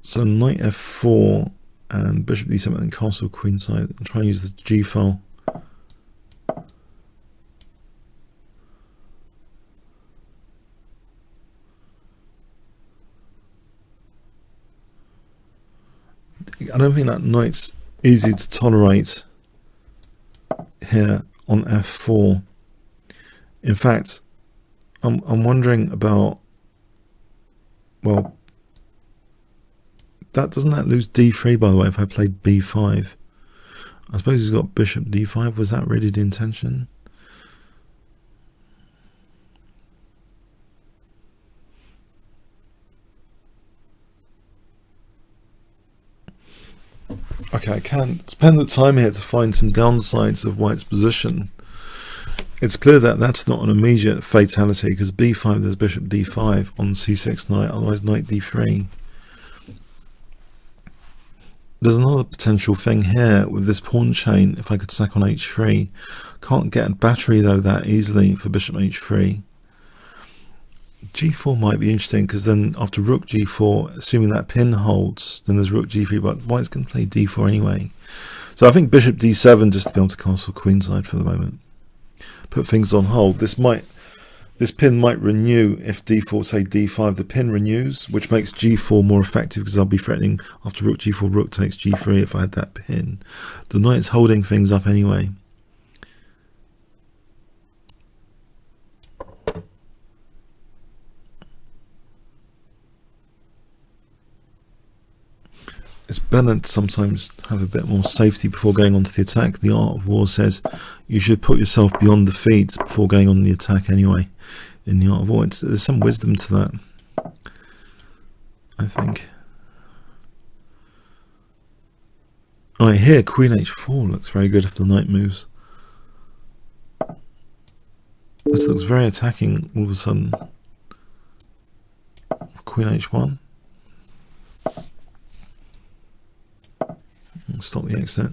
So knight f4 and bishop d7 and castle queenside. And try and use the G file. I don't think that knight's easy to tolerate here on f4. In fact, I'm wondering about, well, doesn't that lose d3 by the way if I played b5? I suppose he's got bishop d5. Was that really the intention? Okay, I can spend the time here to find some downsides of white's position. It's clear that that's not an immediate fatality because b5 there's bishop d5 on c6 knight, otherwise knight d3. There's another potential thing here with this pawn chain. If I could sack on h3, can't get a battery though that easily for bishop h3. g4 might be interesting because then after rook g4, assuming that pin holds, then there's rook g3, but white's going to play d4 anyway. So I think bishop d7 just to be able to castle queenside for the moment. Put things on hold. This pin might renew if d4, say d5, the pin renews, which makes g4 more effective because I'll be threatening after rook g4, rook takes g3 if I had that pin. The knight's holding things up anyway. It's better to sometimes have a bit more safety before going on to the attack. The Art of War says you should put yourself beyond defeat before going on the attack anyway. In the Art of War, there's some wisdom to that, I think. Alright, here queen h4 looks very good if the knight moves. This looks very attacking all of a sudden. Queen h1. Stop the exit.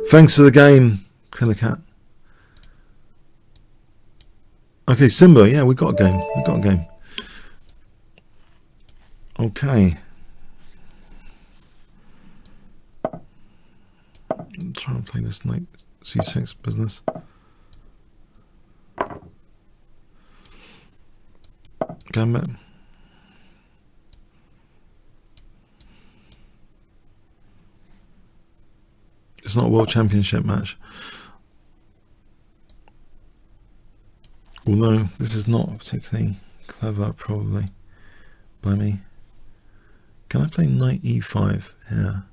Thanks for the game, Killer Cat. Okay, Simba, yeah, we got a game. We got a game. Okay. I'm trying to play this knight c6 business. Gambit. It's not a world championship match. Although this is not particularly clever probably by me. Can I play knight e5 here?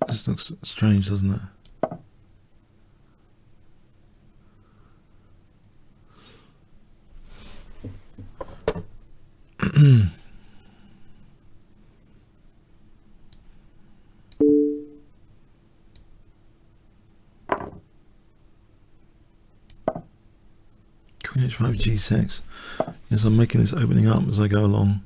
This looks strange, doesn't it? Queen h5 g6. Yes, I'm making this opening up as I go along.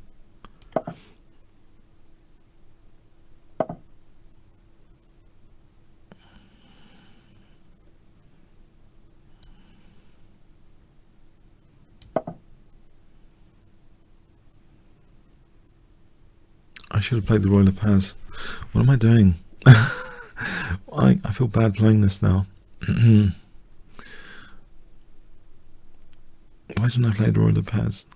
should have played the Royal Paz. What am I doing? I feel bad playing this now. Why didn't I play the Royal Paz?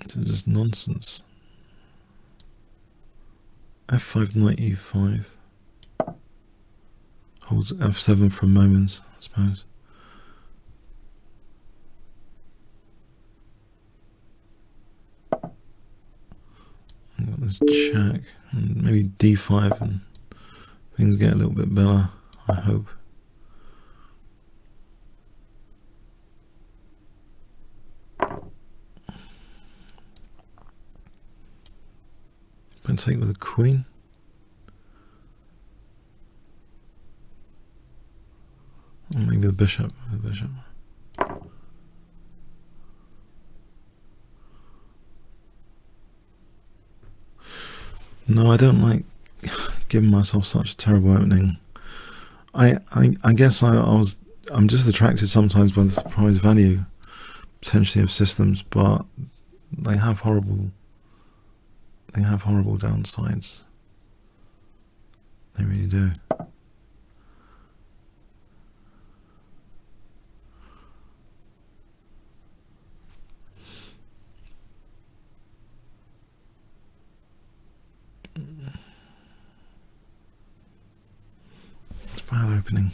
This is just nonsense. F5 knight e5. Holds f7 for a moment, I suppose. I've got this check, and maybe d5, and things get a little bit better, I hope. I'm going to take with a queen. Or maybe the bishop. No, I don't like giving myself such a terrible opening. I guess I'm just attracted sometimes by the surprise value potentially of systems, but they have horrible downsides. They really do. It's bad opening.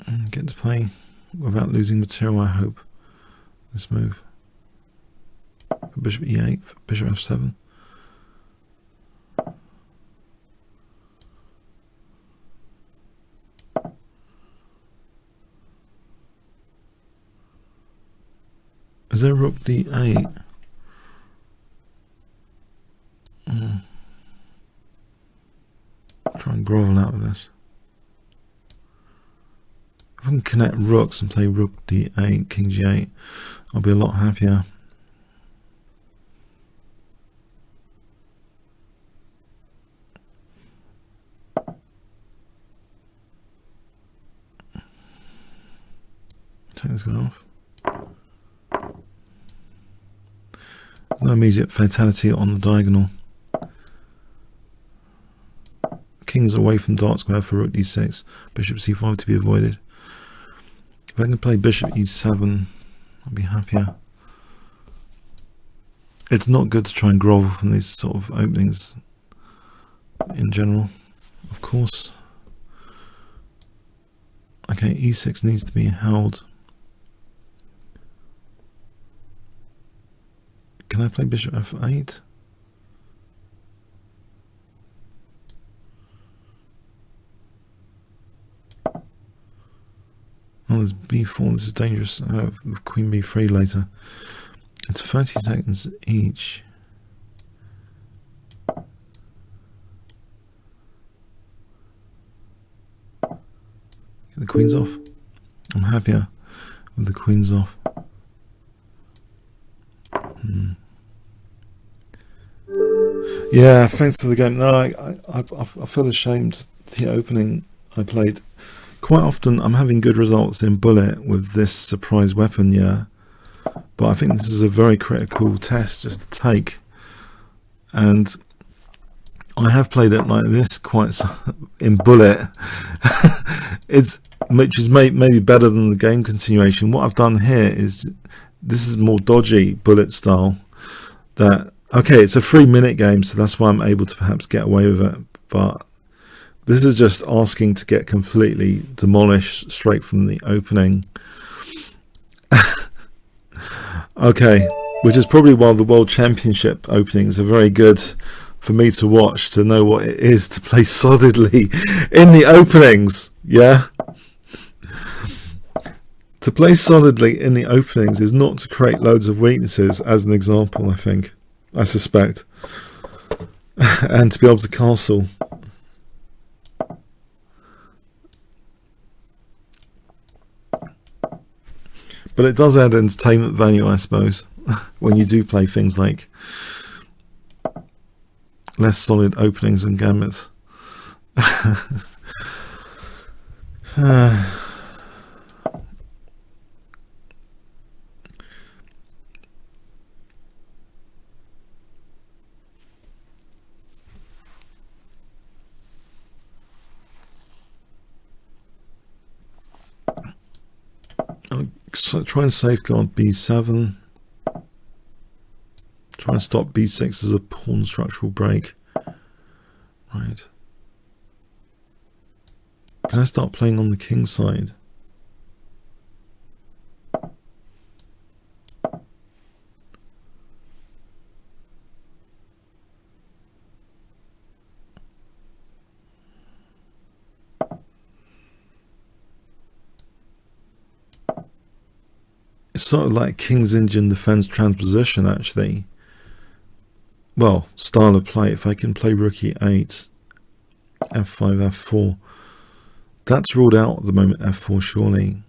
And get to play without losing material, I hope, this move. For bishop e8, for bishop f7. Is there rook d8? Try and grovel out of this. If I can connect rooks and play rook d8, king g8, I'll be a lot happier. Take this guy off. No immediate fatality on the diagonal. King's away from dark square for rook d6, bishop c5 to be avoided. If I can play bishop e7, I'll be happier. It's not good to try and grovel from these sort of openings in general, of course. Okay, e6 needs to be held. Can I play bishop f8? Oh, there's b4. This is dangerous. Queen b3 later. It's 30 seconds each. Get the queens off. I'm happier with the queens off. Yeah, thanks for the game. No, I feel ashamed. The opening I played. Quite often I'm having good results in bullet with this surprise weapon, yeah. But I think this is a very critical test just to take. And I have played it like this quite in bullet. Which is maybe better than the game continuation. What I've done here is, this is more dodgy bullet style. Okay, it's a 3-minute game, so that's why I'm able to perhaps get away with it. But this is just asking to get completely demolished straight from the opening. Okay, which is probably why the World Championship openings are very good for me to watch, to know what it is to play solidly in the openings, yeah? To play solidly in the openings is not to create loads of weaknesses, as an example, I suspect. And to be able to castle. But it does add entertainment value, I suppose, when you do play things like less solid openings and gambits. So try and safeguard b7. Try and stop b6 as a pawn structural break. Right. Can I start playing on the king side? It's sort of like King's Indian defense transposition, actually. Well, style of play. If I can play rook e8, f5, f4. That's ruled out at the moment, f4 surely.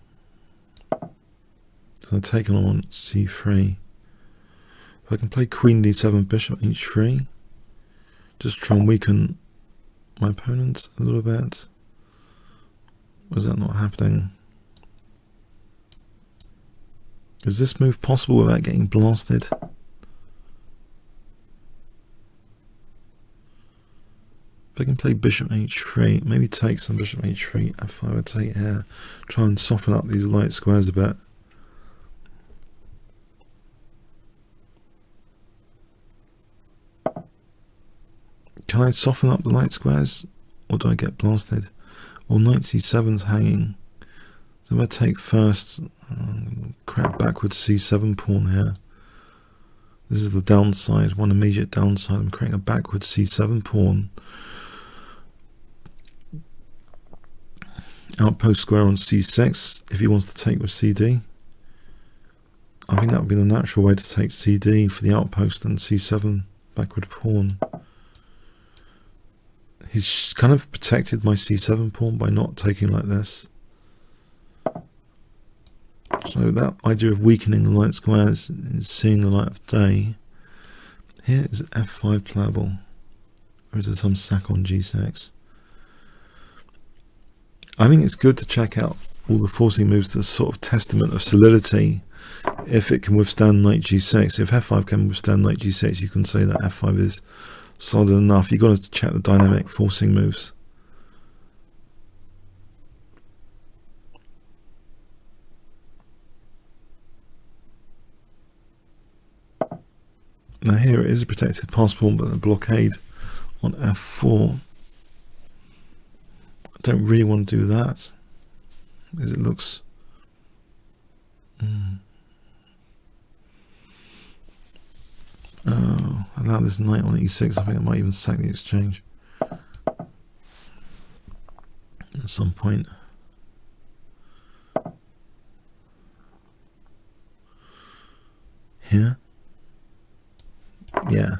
So I've taken on c3. If I can play queen d7, bishop h3. Just try and weaken my opponent a little bit. Was that not happening? Is this move possible without getting blasted? If I can play bishop h3, maybe take some bishop h3, f5, I take here. Try and soften up these light squares a bit. Can I soften up the light squares, or do I get blasted? Or knight c7's hanging. So if I take first, crap backwards c7 pawn here. This is the downside, one immediate downside. I'm creating a backwards c7 pawn. Outpost square on c6 if he wants to take with cd. I think that would be the natural way to take cd for the outpost and c7 backward pawn. He's kind of protected my c7 pawn by not taking like this. So that idea of weakening the light squares is seeing the light of day. Here is f5 playable. Or is there some sack on g6? I think it's good to check out all the forcing moves as sort of testament of solidity. If it can withstand knight g6, if f5 can withstand knight g6, you can say that f5 is solid enough. You've got to check the dynamic forcing moves. Now here it is a protected pass pawn, but a blockade on f4. I don't really want to do that because it looks allow this knight on e6. I think I might even sack the exchange at some point. Here, yeah.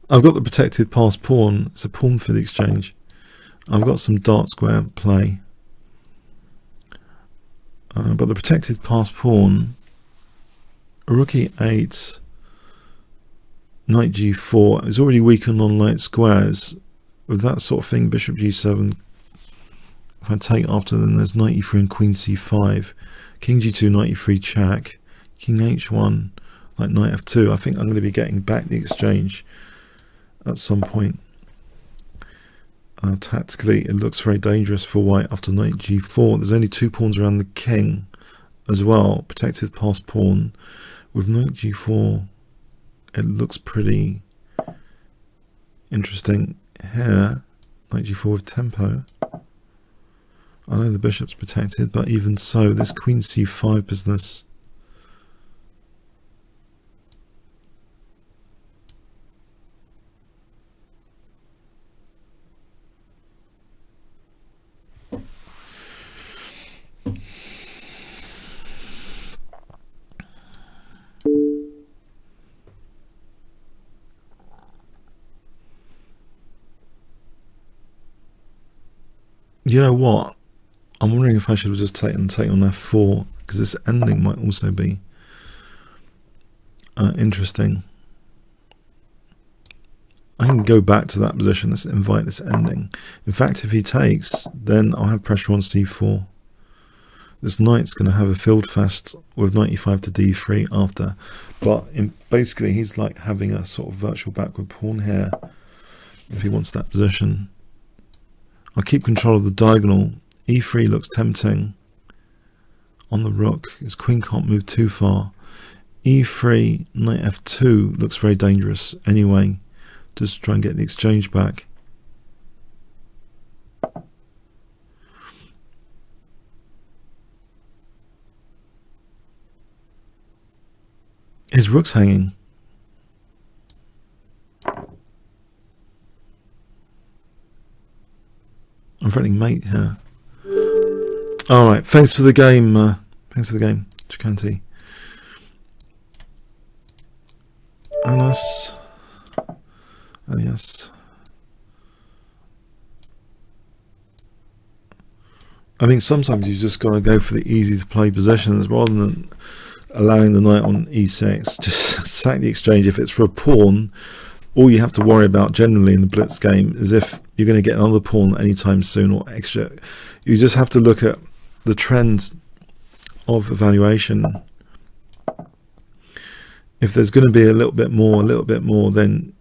I've got the protected pass pawn. It's a pawn for the exchange. I've got some dark square play, but the protected pass pawn, rook e8, knight g4 is already weakened on light squares. With that sort of thing, bishop g7. If I take after, then there's knight e3 and queen c5, king g2, knight e3 check, king h1, like knight f2. I think I'm going to be getting back the exchange at some point. Tactically, it looks very dangerous for white after knight g4. There's only 2 pawns around the king as well. Protected pass pawn. With knight g4, it looks pretty interesting here. Knight g4 with tempo. I know the bishop's protected, but even so, this queen c5 business. You know what? I'm wondering if I should have just take on f4, because this ending might also be interesting. I can go back to that position. Let's invite this ending. In fact, if he takes, then I'll have pressure on c4. This knight's going to have a field fest with 95 to d3 after. But basically, he's like having a sort of virtual backward pawn here if he wants that position. I'll keep control of the diagonal. e3 looks tempting on the rook. His queen can't move too far. e3, knight f2 looks very dangerous anyway. Just try and get the exchange back. His rook's hanging. I'm threatening mate here. Alright, thanks for the game. Thanks for the game, Chikanti. Anas. Yes. I mean, sometimes you just got to go for the easy to play positions rather than allowing the knight on e6. Just sack the exchange. If it's for a pawn, all you have to worry about generally in the blitz game is if you're going to get another pawn anytime soon or extra. You just have to look at the trend of evaluation. If there's going to be a little bit more, then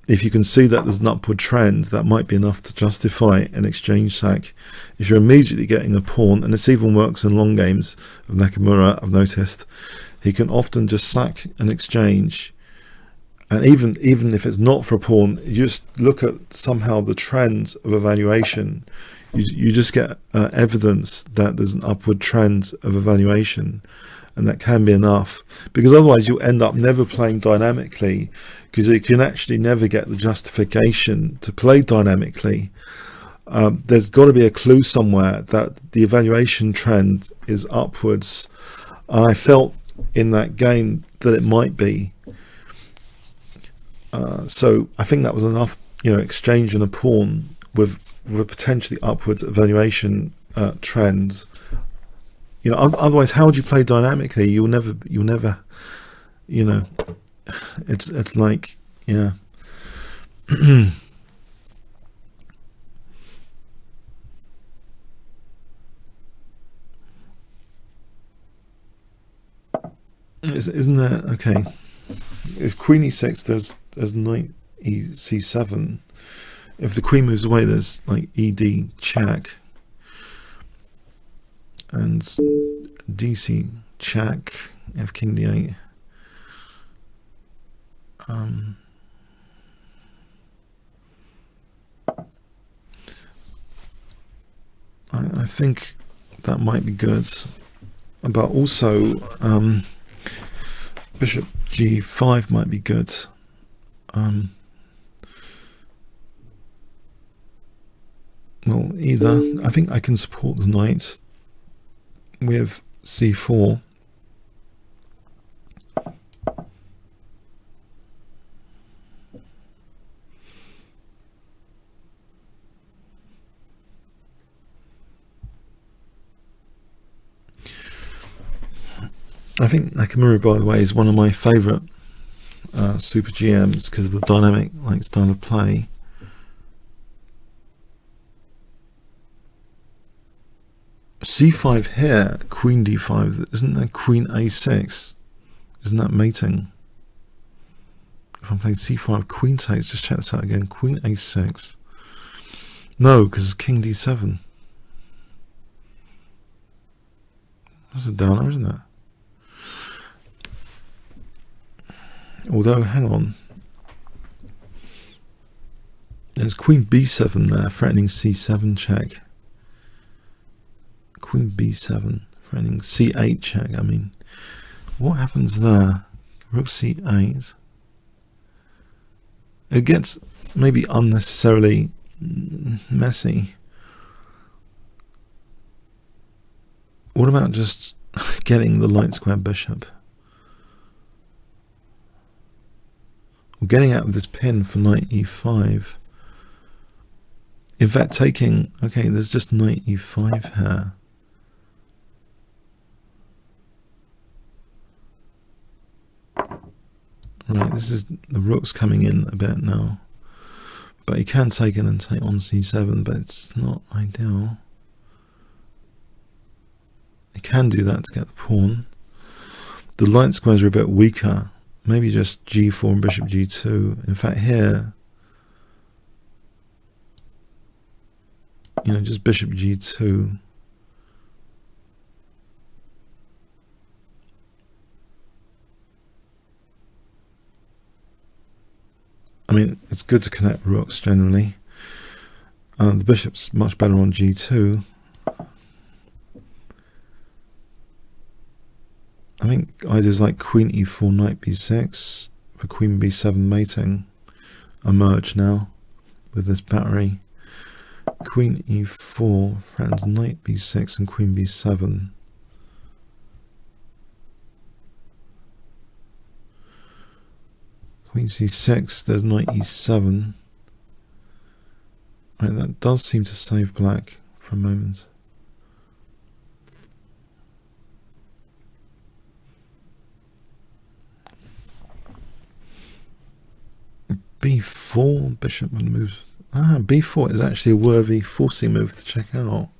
if you can see that there's an upward trend, that might be enough to justify an exchange sack. If you're immediately getting a pawn, and this even works in long games of Nakamura, I've noticed, he can often just sack an exchange. And even if it's not for a pawn, you just look at somehow the trend of evaluation. You just get evidence that there's an upward trend of evaluation. And that can be enough, because otherwise you'll end up never playing dynamically, because you can actually never get the justification to play dynamically. There's got to be a clue somewhere that the evaluation trend is upwards, and I felt in that game that it might be. So I think that was enough, exchange and a pawn with a potentially upwards evaluation trend. Otherwise, how would you play dynamically? You'll never, it's like, yeah. Isn't that okay? It's queen e6. There's knight c7. If the queen moves away, there's like ed check. And DC check, F king d8. I think that might be good, but also bishop g5 might be good. Well, either. I think I can support the knight with c4. I think Nakamura, by the way, is one of my favourite super GMs because of the dynamic style of play. c5 here, queen d5, isn't that queen a6? Isn't that mating? If I'm playing c5, queen takes, just check this out again, queen a6. No, because it's king d7. That's a downer, isn't it? Although, hang on. There's queen b7 there, threatening c7 check. Queen b7, threatening c8 check. I mean, what happens there? Rook c8. It gets maybe unnecessarily messy. What about just getting the light square bishop? Or getting out of this pin for knight e5. In fact, taking... Okay, there's just knight e5 here. Right, this is... The rook's coming in a bit now. But he can take in and take on c7, but it's not ideal. He can do that to get the pawn. The light squares are a bit weaker. Maybe just g4 and bishop g2. In fact, here, just bishop g2. I mean, it's good to connect rooks generally. The bishop's much better on g2. I think ideas like queen e4, knight b6 for queen b7 mating emerge now with this battery. Queen e4 threatens knight b6 and queen b7. Queen c6, there's knight e7. Right, that does seem to save black for a moment. b4, bishop would move. B4 is actually a worthy forcing move to check out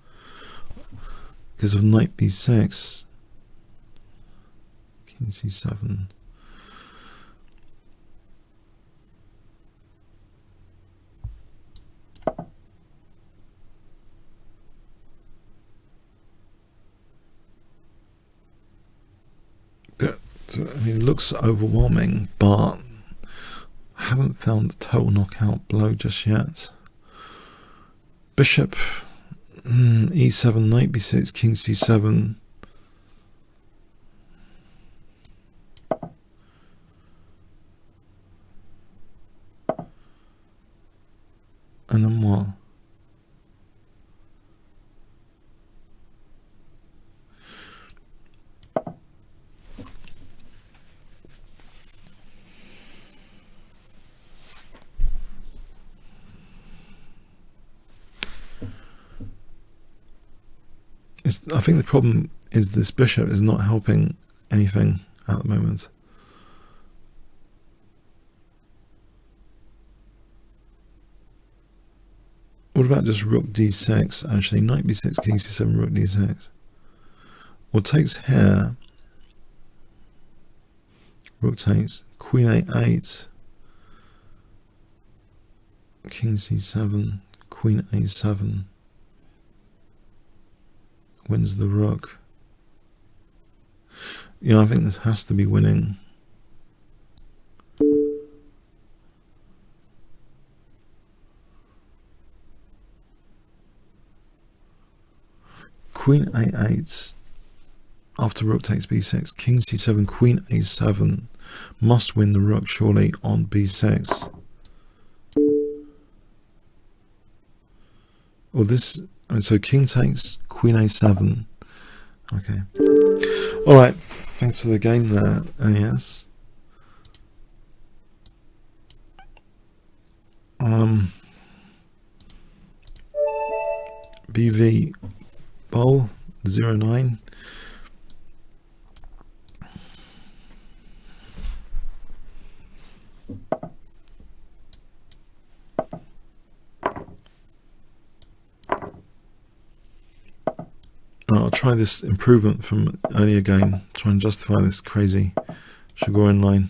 because of knight b6. King c7. I mean, it looks overwhelming, but I haven't found a total knockout blow just yet. Bishop e7, knight b6, king c7. And then what? I think the problem is this bishop is not helping anything at the moment. What about just rook d6? Actually, knight b6, king c7, rook d6. Or takes here. Rook takes. Queen a8. King c7. Queen a7. Wins the rook. Yeah, I think this has to be winning. Queen a8 after rook takes b6. King c7, queen a7 must win the rook surely on b6. Or this, so king takes, queen a7. Okay. All right. Thanks for the game there, yes. BV Bowl 09. I'll try this improvement from earlier game, try and justify this crazy Shigorian line.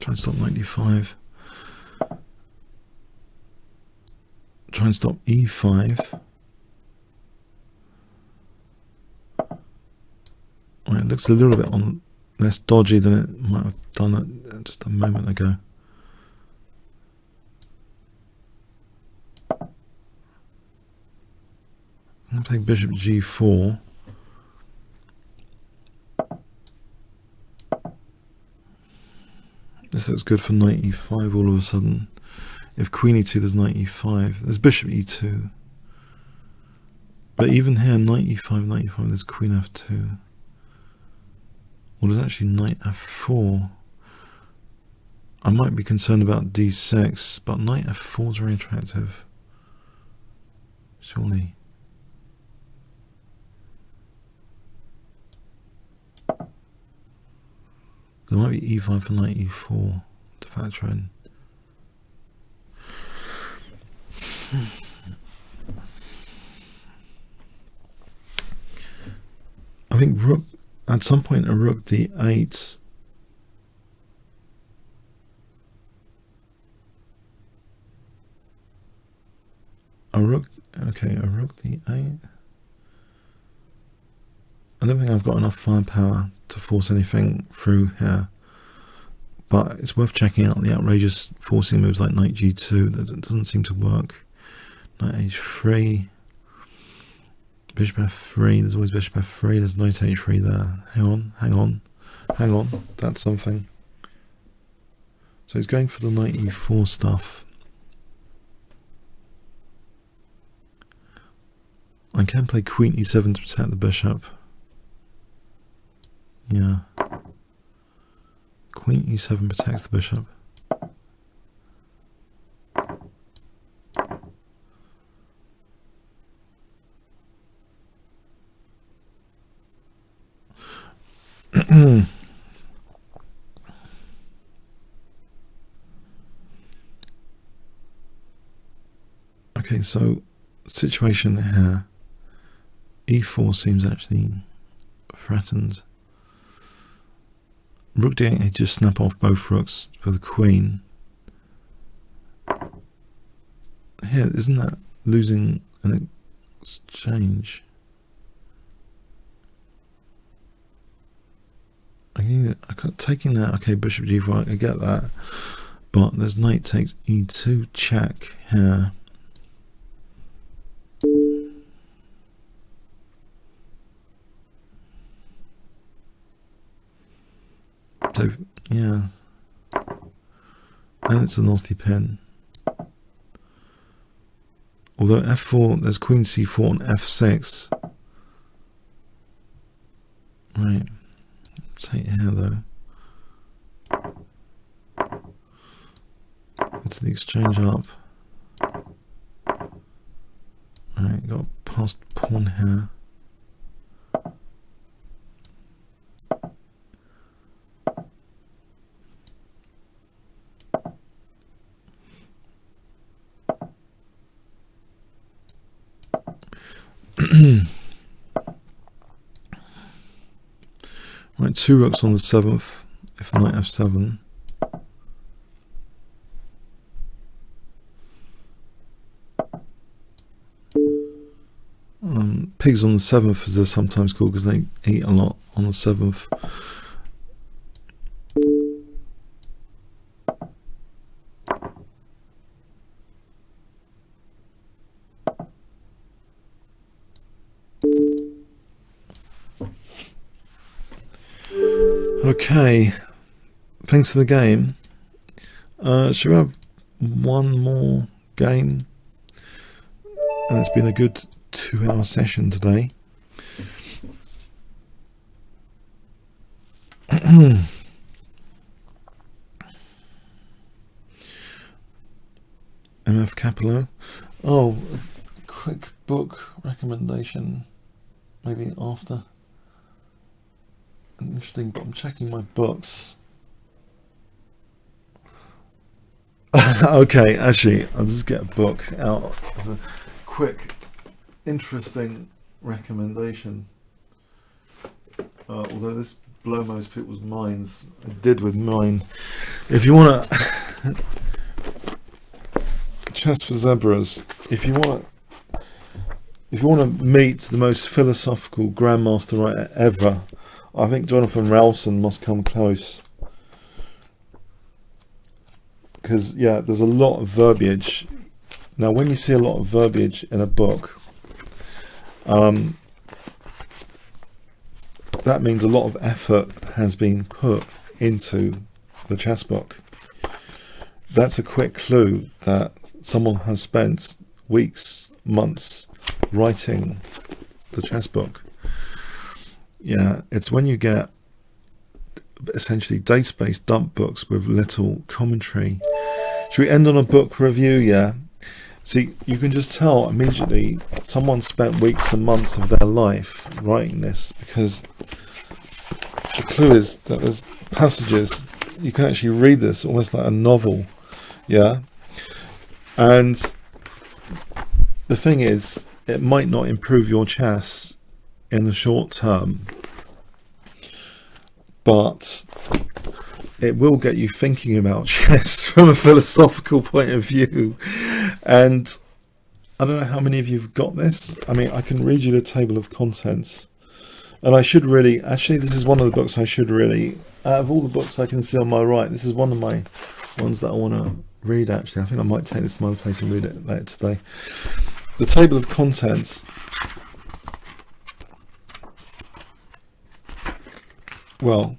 Try and stop 95. Try and stop e5. Well, it looks a little bit less dodgy than it might have done just a moment ago. I'm going to play bishop g4. This looks good for knight e5 all of a sudden. If queen e2, there's knight e5. There's bishop e2. But even here, knight e5, there's queen f2. Well, there's actually knight f4. I might be concerned about d6, but knight f4 is very attractive. Surely. There might be e5 for knight e4 to factor in. I think rook, at some point a rook d8. A rook d8. I don't think I've got enough firepower to force anything through here, but it's worth checking out the outrageous forcing moves like knight g2. That doesn't seem to work. Knight h3, bishop f3. There's always bishop f3. There's knight h3 there. Hang on. That's something. So he's going for the knight e4 stuff. I can play queen e7 to protect the bishop. Yeah. Queen e7 protects the bishop. Okay, so situation here. e4 seems actually threatened. Rook d8, just snap off both rooks for the queen. Here, isn't that losing an exchange? Taking that, okay, bishop g4, I get that. But there's knight takes e2 check here. So, yeah. And it's a nasty pin. Although f4, there's queen c4 and f6. Right. Take here though. It's the exchange up. Right, got past pawn here. Right, two rooks on the 7th, if knight f7. Pigs on the 7th, as they're sometimes called, because they eat a lot on the 7th. Okay, thanks for the game. Should we have one more game? And it's been a good 2-hour session today. MF Capello. Oh, a quick book recommendation, maybe after. Interesting, but I'm checking my books. Okay, actually, I'll just get a book out as a quick, interesting recommendation. Although this blow most people's minds, it did with mine. If you want to Chess for Zebras, if you want to meet the most philosophical grandmaster writer ever, I think Jonathan Rowson must come close. Because, yeah, there's a lot of verbiage. Now, when you see a lot of verbiage in a book, that means a lot of effort has been put into the chess book. That's a quick clue that someone has spent weeks, months writing the chess book. Yeah, it's when you get essentially database dump books with little commentary. Should we end on a book review? Yeah. See, you can just tell immediately someone spent weeks and months of their life writing this, because the clue is that there's passages, you can actually read this almost like a novel. Yeah. And the thing is, it might not improve your chess in the short term, but it will get you thinking about chess from a philosophical point of view. And I don't know how many of you have got this. I mean, I can read you the table of contents, and I should really, actually, this is one of the books I should really, out of all the books I can see on my right, this is one of my ones that I want to read. Actually, I think I might take this to my other place and read it later today. The table of contents. Well,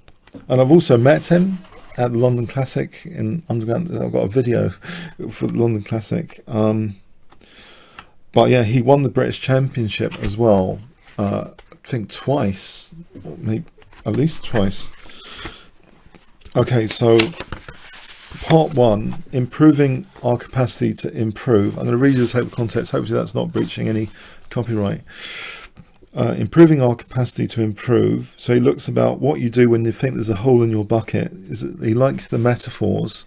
and I've also met him at the London Classic in Underground. I've got a video for the London Classic. But yeah, he won the British Championship as well. I think twice, maybe at least twice. Okay, so part one, improving our capacity to improve. I'm going to read you the table of contents. Hopefully that's not breaching any copyright. Improving our capacity to improve. So he looks about what you do when you think there's a hole in your bucket. He likes the metaphors.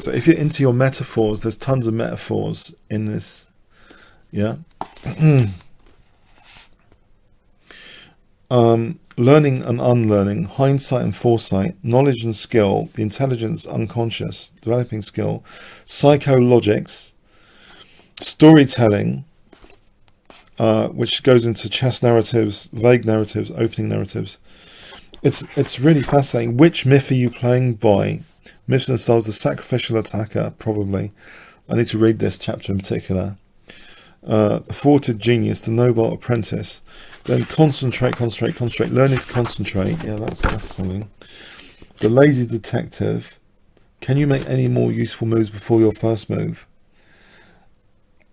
So if you're into your metaphors, there's tons of metaphors in this. Yeah. Learning and unlearning, hindsight and foresight, knowledge and skill, the intelligence unconscious, developing skill, psychologics, storytelling, which goes into chess narratives, vague narratives, opening narratives. It's really fascinating. Which myth are you playing by? Myths themselves, the sacrificial attacker, probably. I need to read this chapter in particular. The thwarted genius, the noble apprentice. Then concentrate, learning to concentrate. Yeah, that's something. The lazy detective. Can you make any more useful moves before your first move?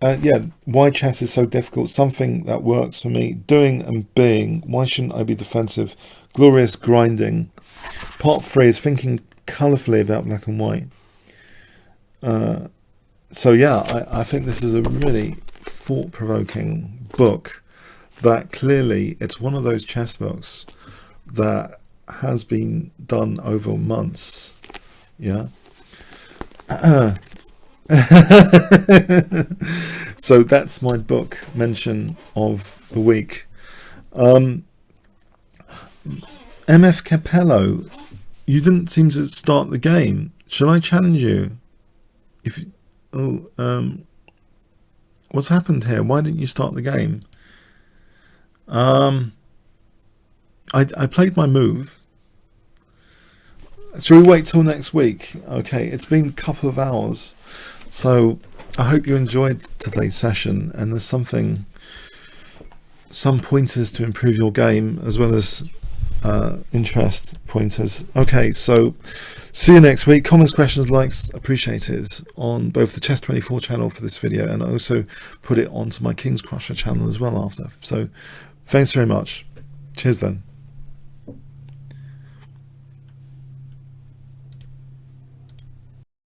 Yeah, why chess is so difficult. Something that works for me. Doing and being. Why shouldn't I be defensive? Glorious grinding. Part 3 is thinking colourfully about black and white. So yeah, I think this is a really thought-provoking book. That clearly, it's one of those chess books that has been done over months. Yeah. So that's my book mention of the week. MF Capello, you didn't seem to start the game. Shall I challenge you? What's happened here? Why didn't you start the game? I played my move. Shall we wait till next week? Okay, it's been a couple of hours, so I hope you enjoyed today's session, and there's some pointers to improve your game, as well as interest pointers. Okay, so see you next week. Comments, questions, likes appreciated on both the Chess24 channel for this video, and I also put it onto my Kingscrusher channel as well after. So thanks very much. Cheers then.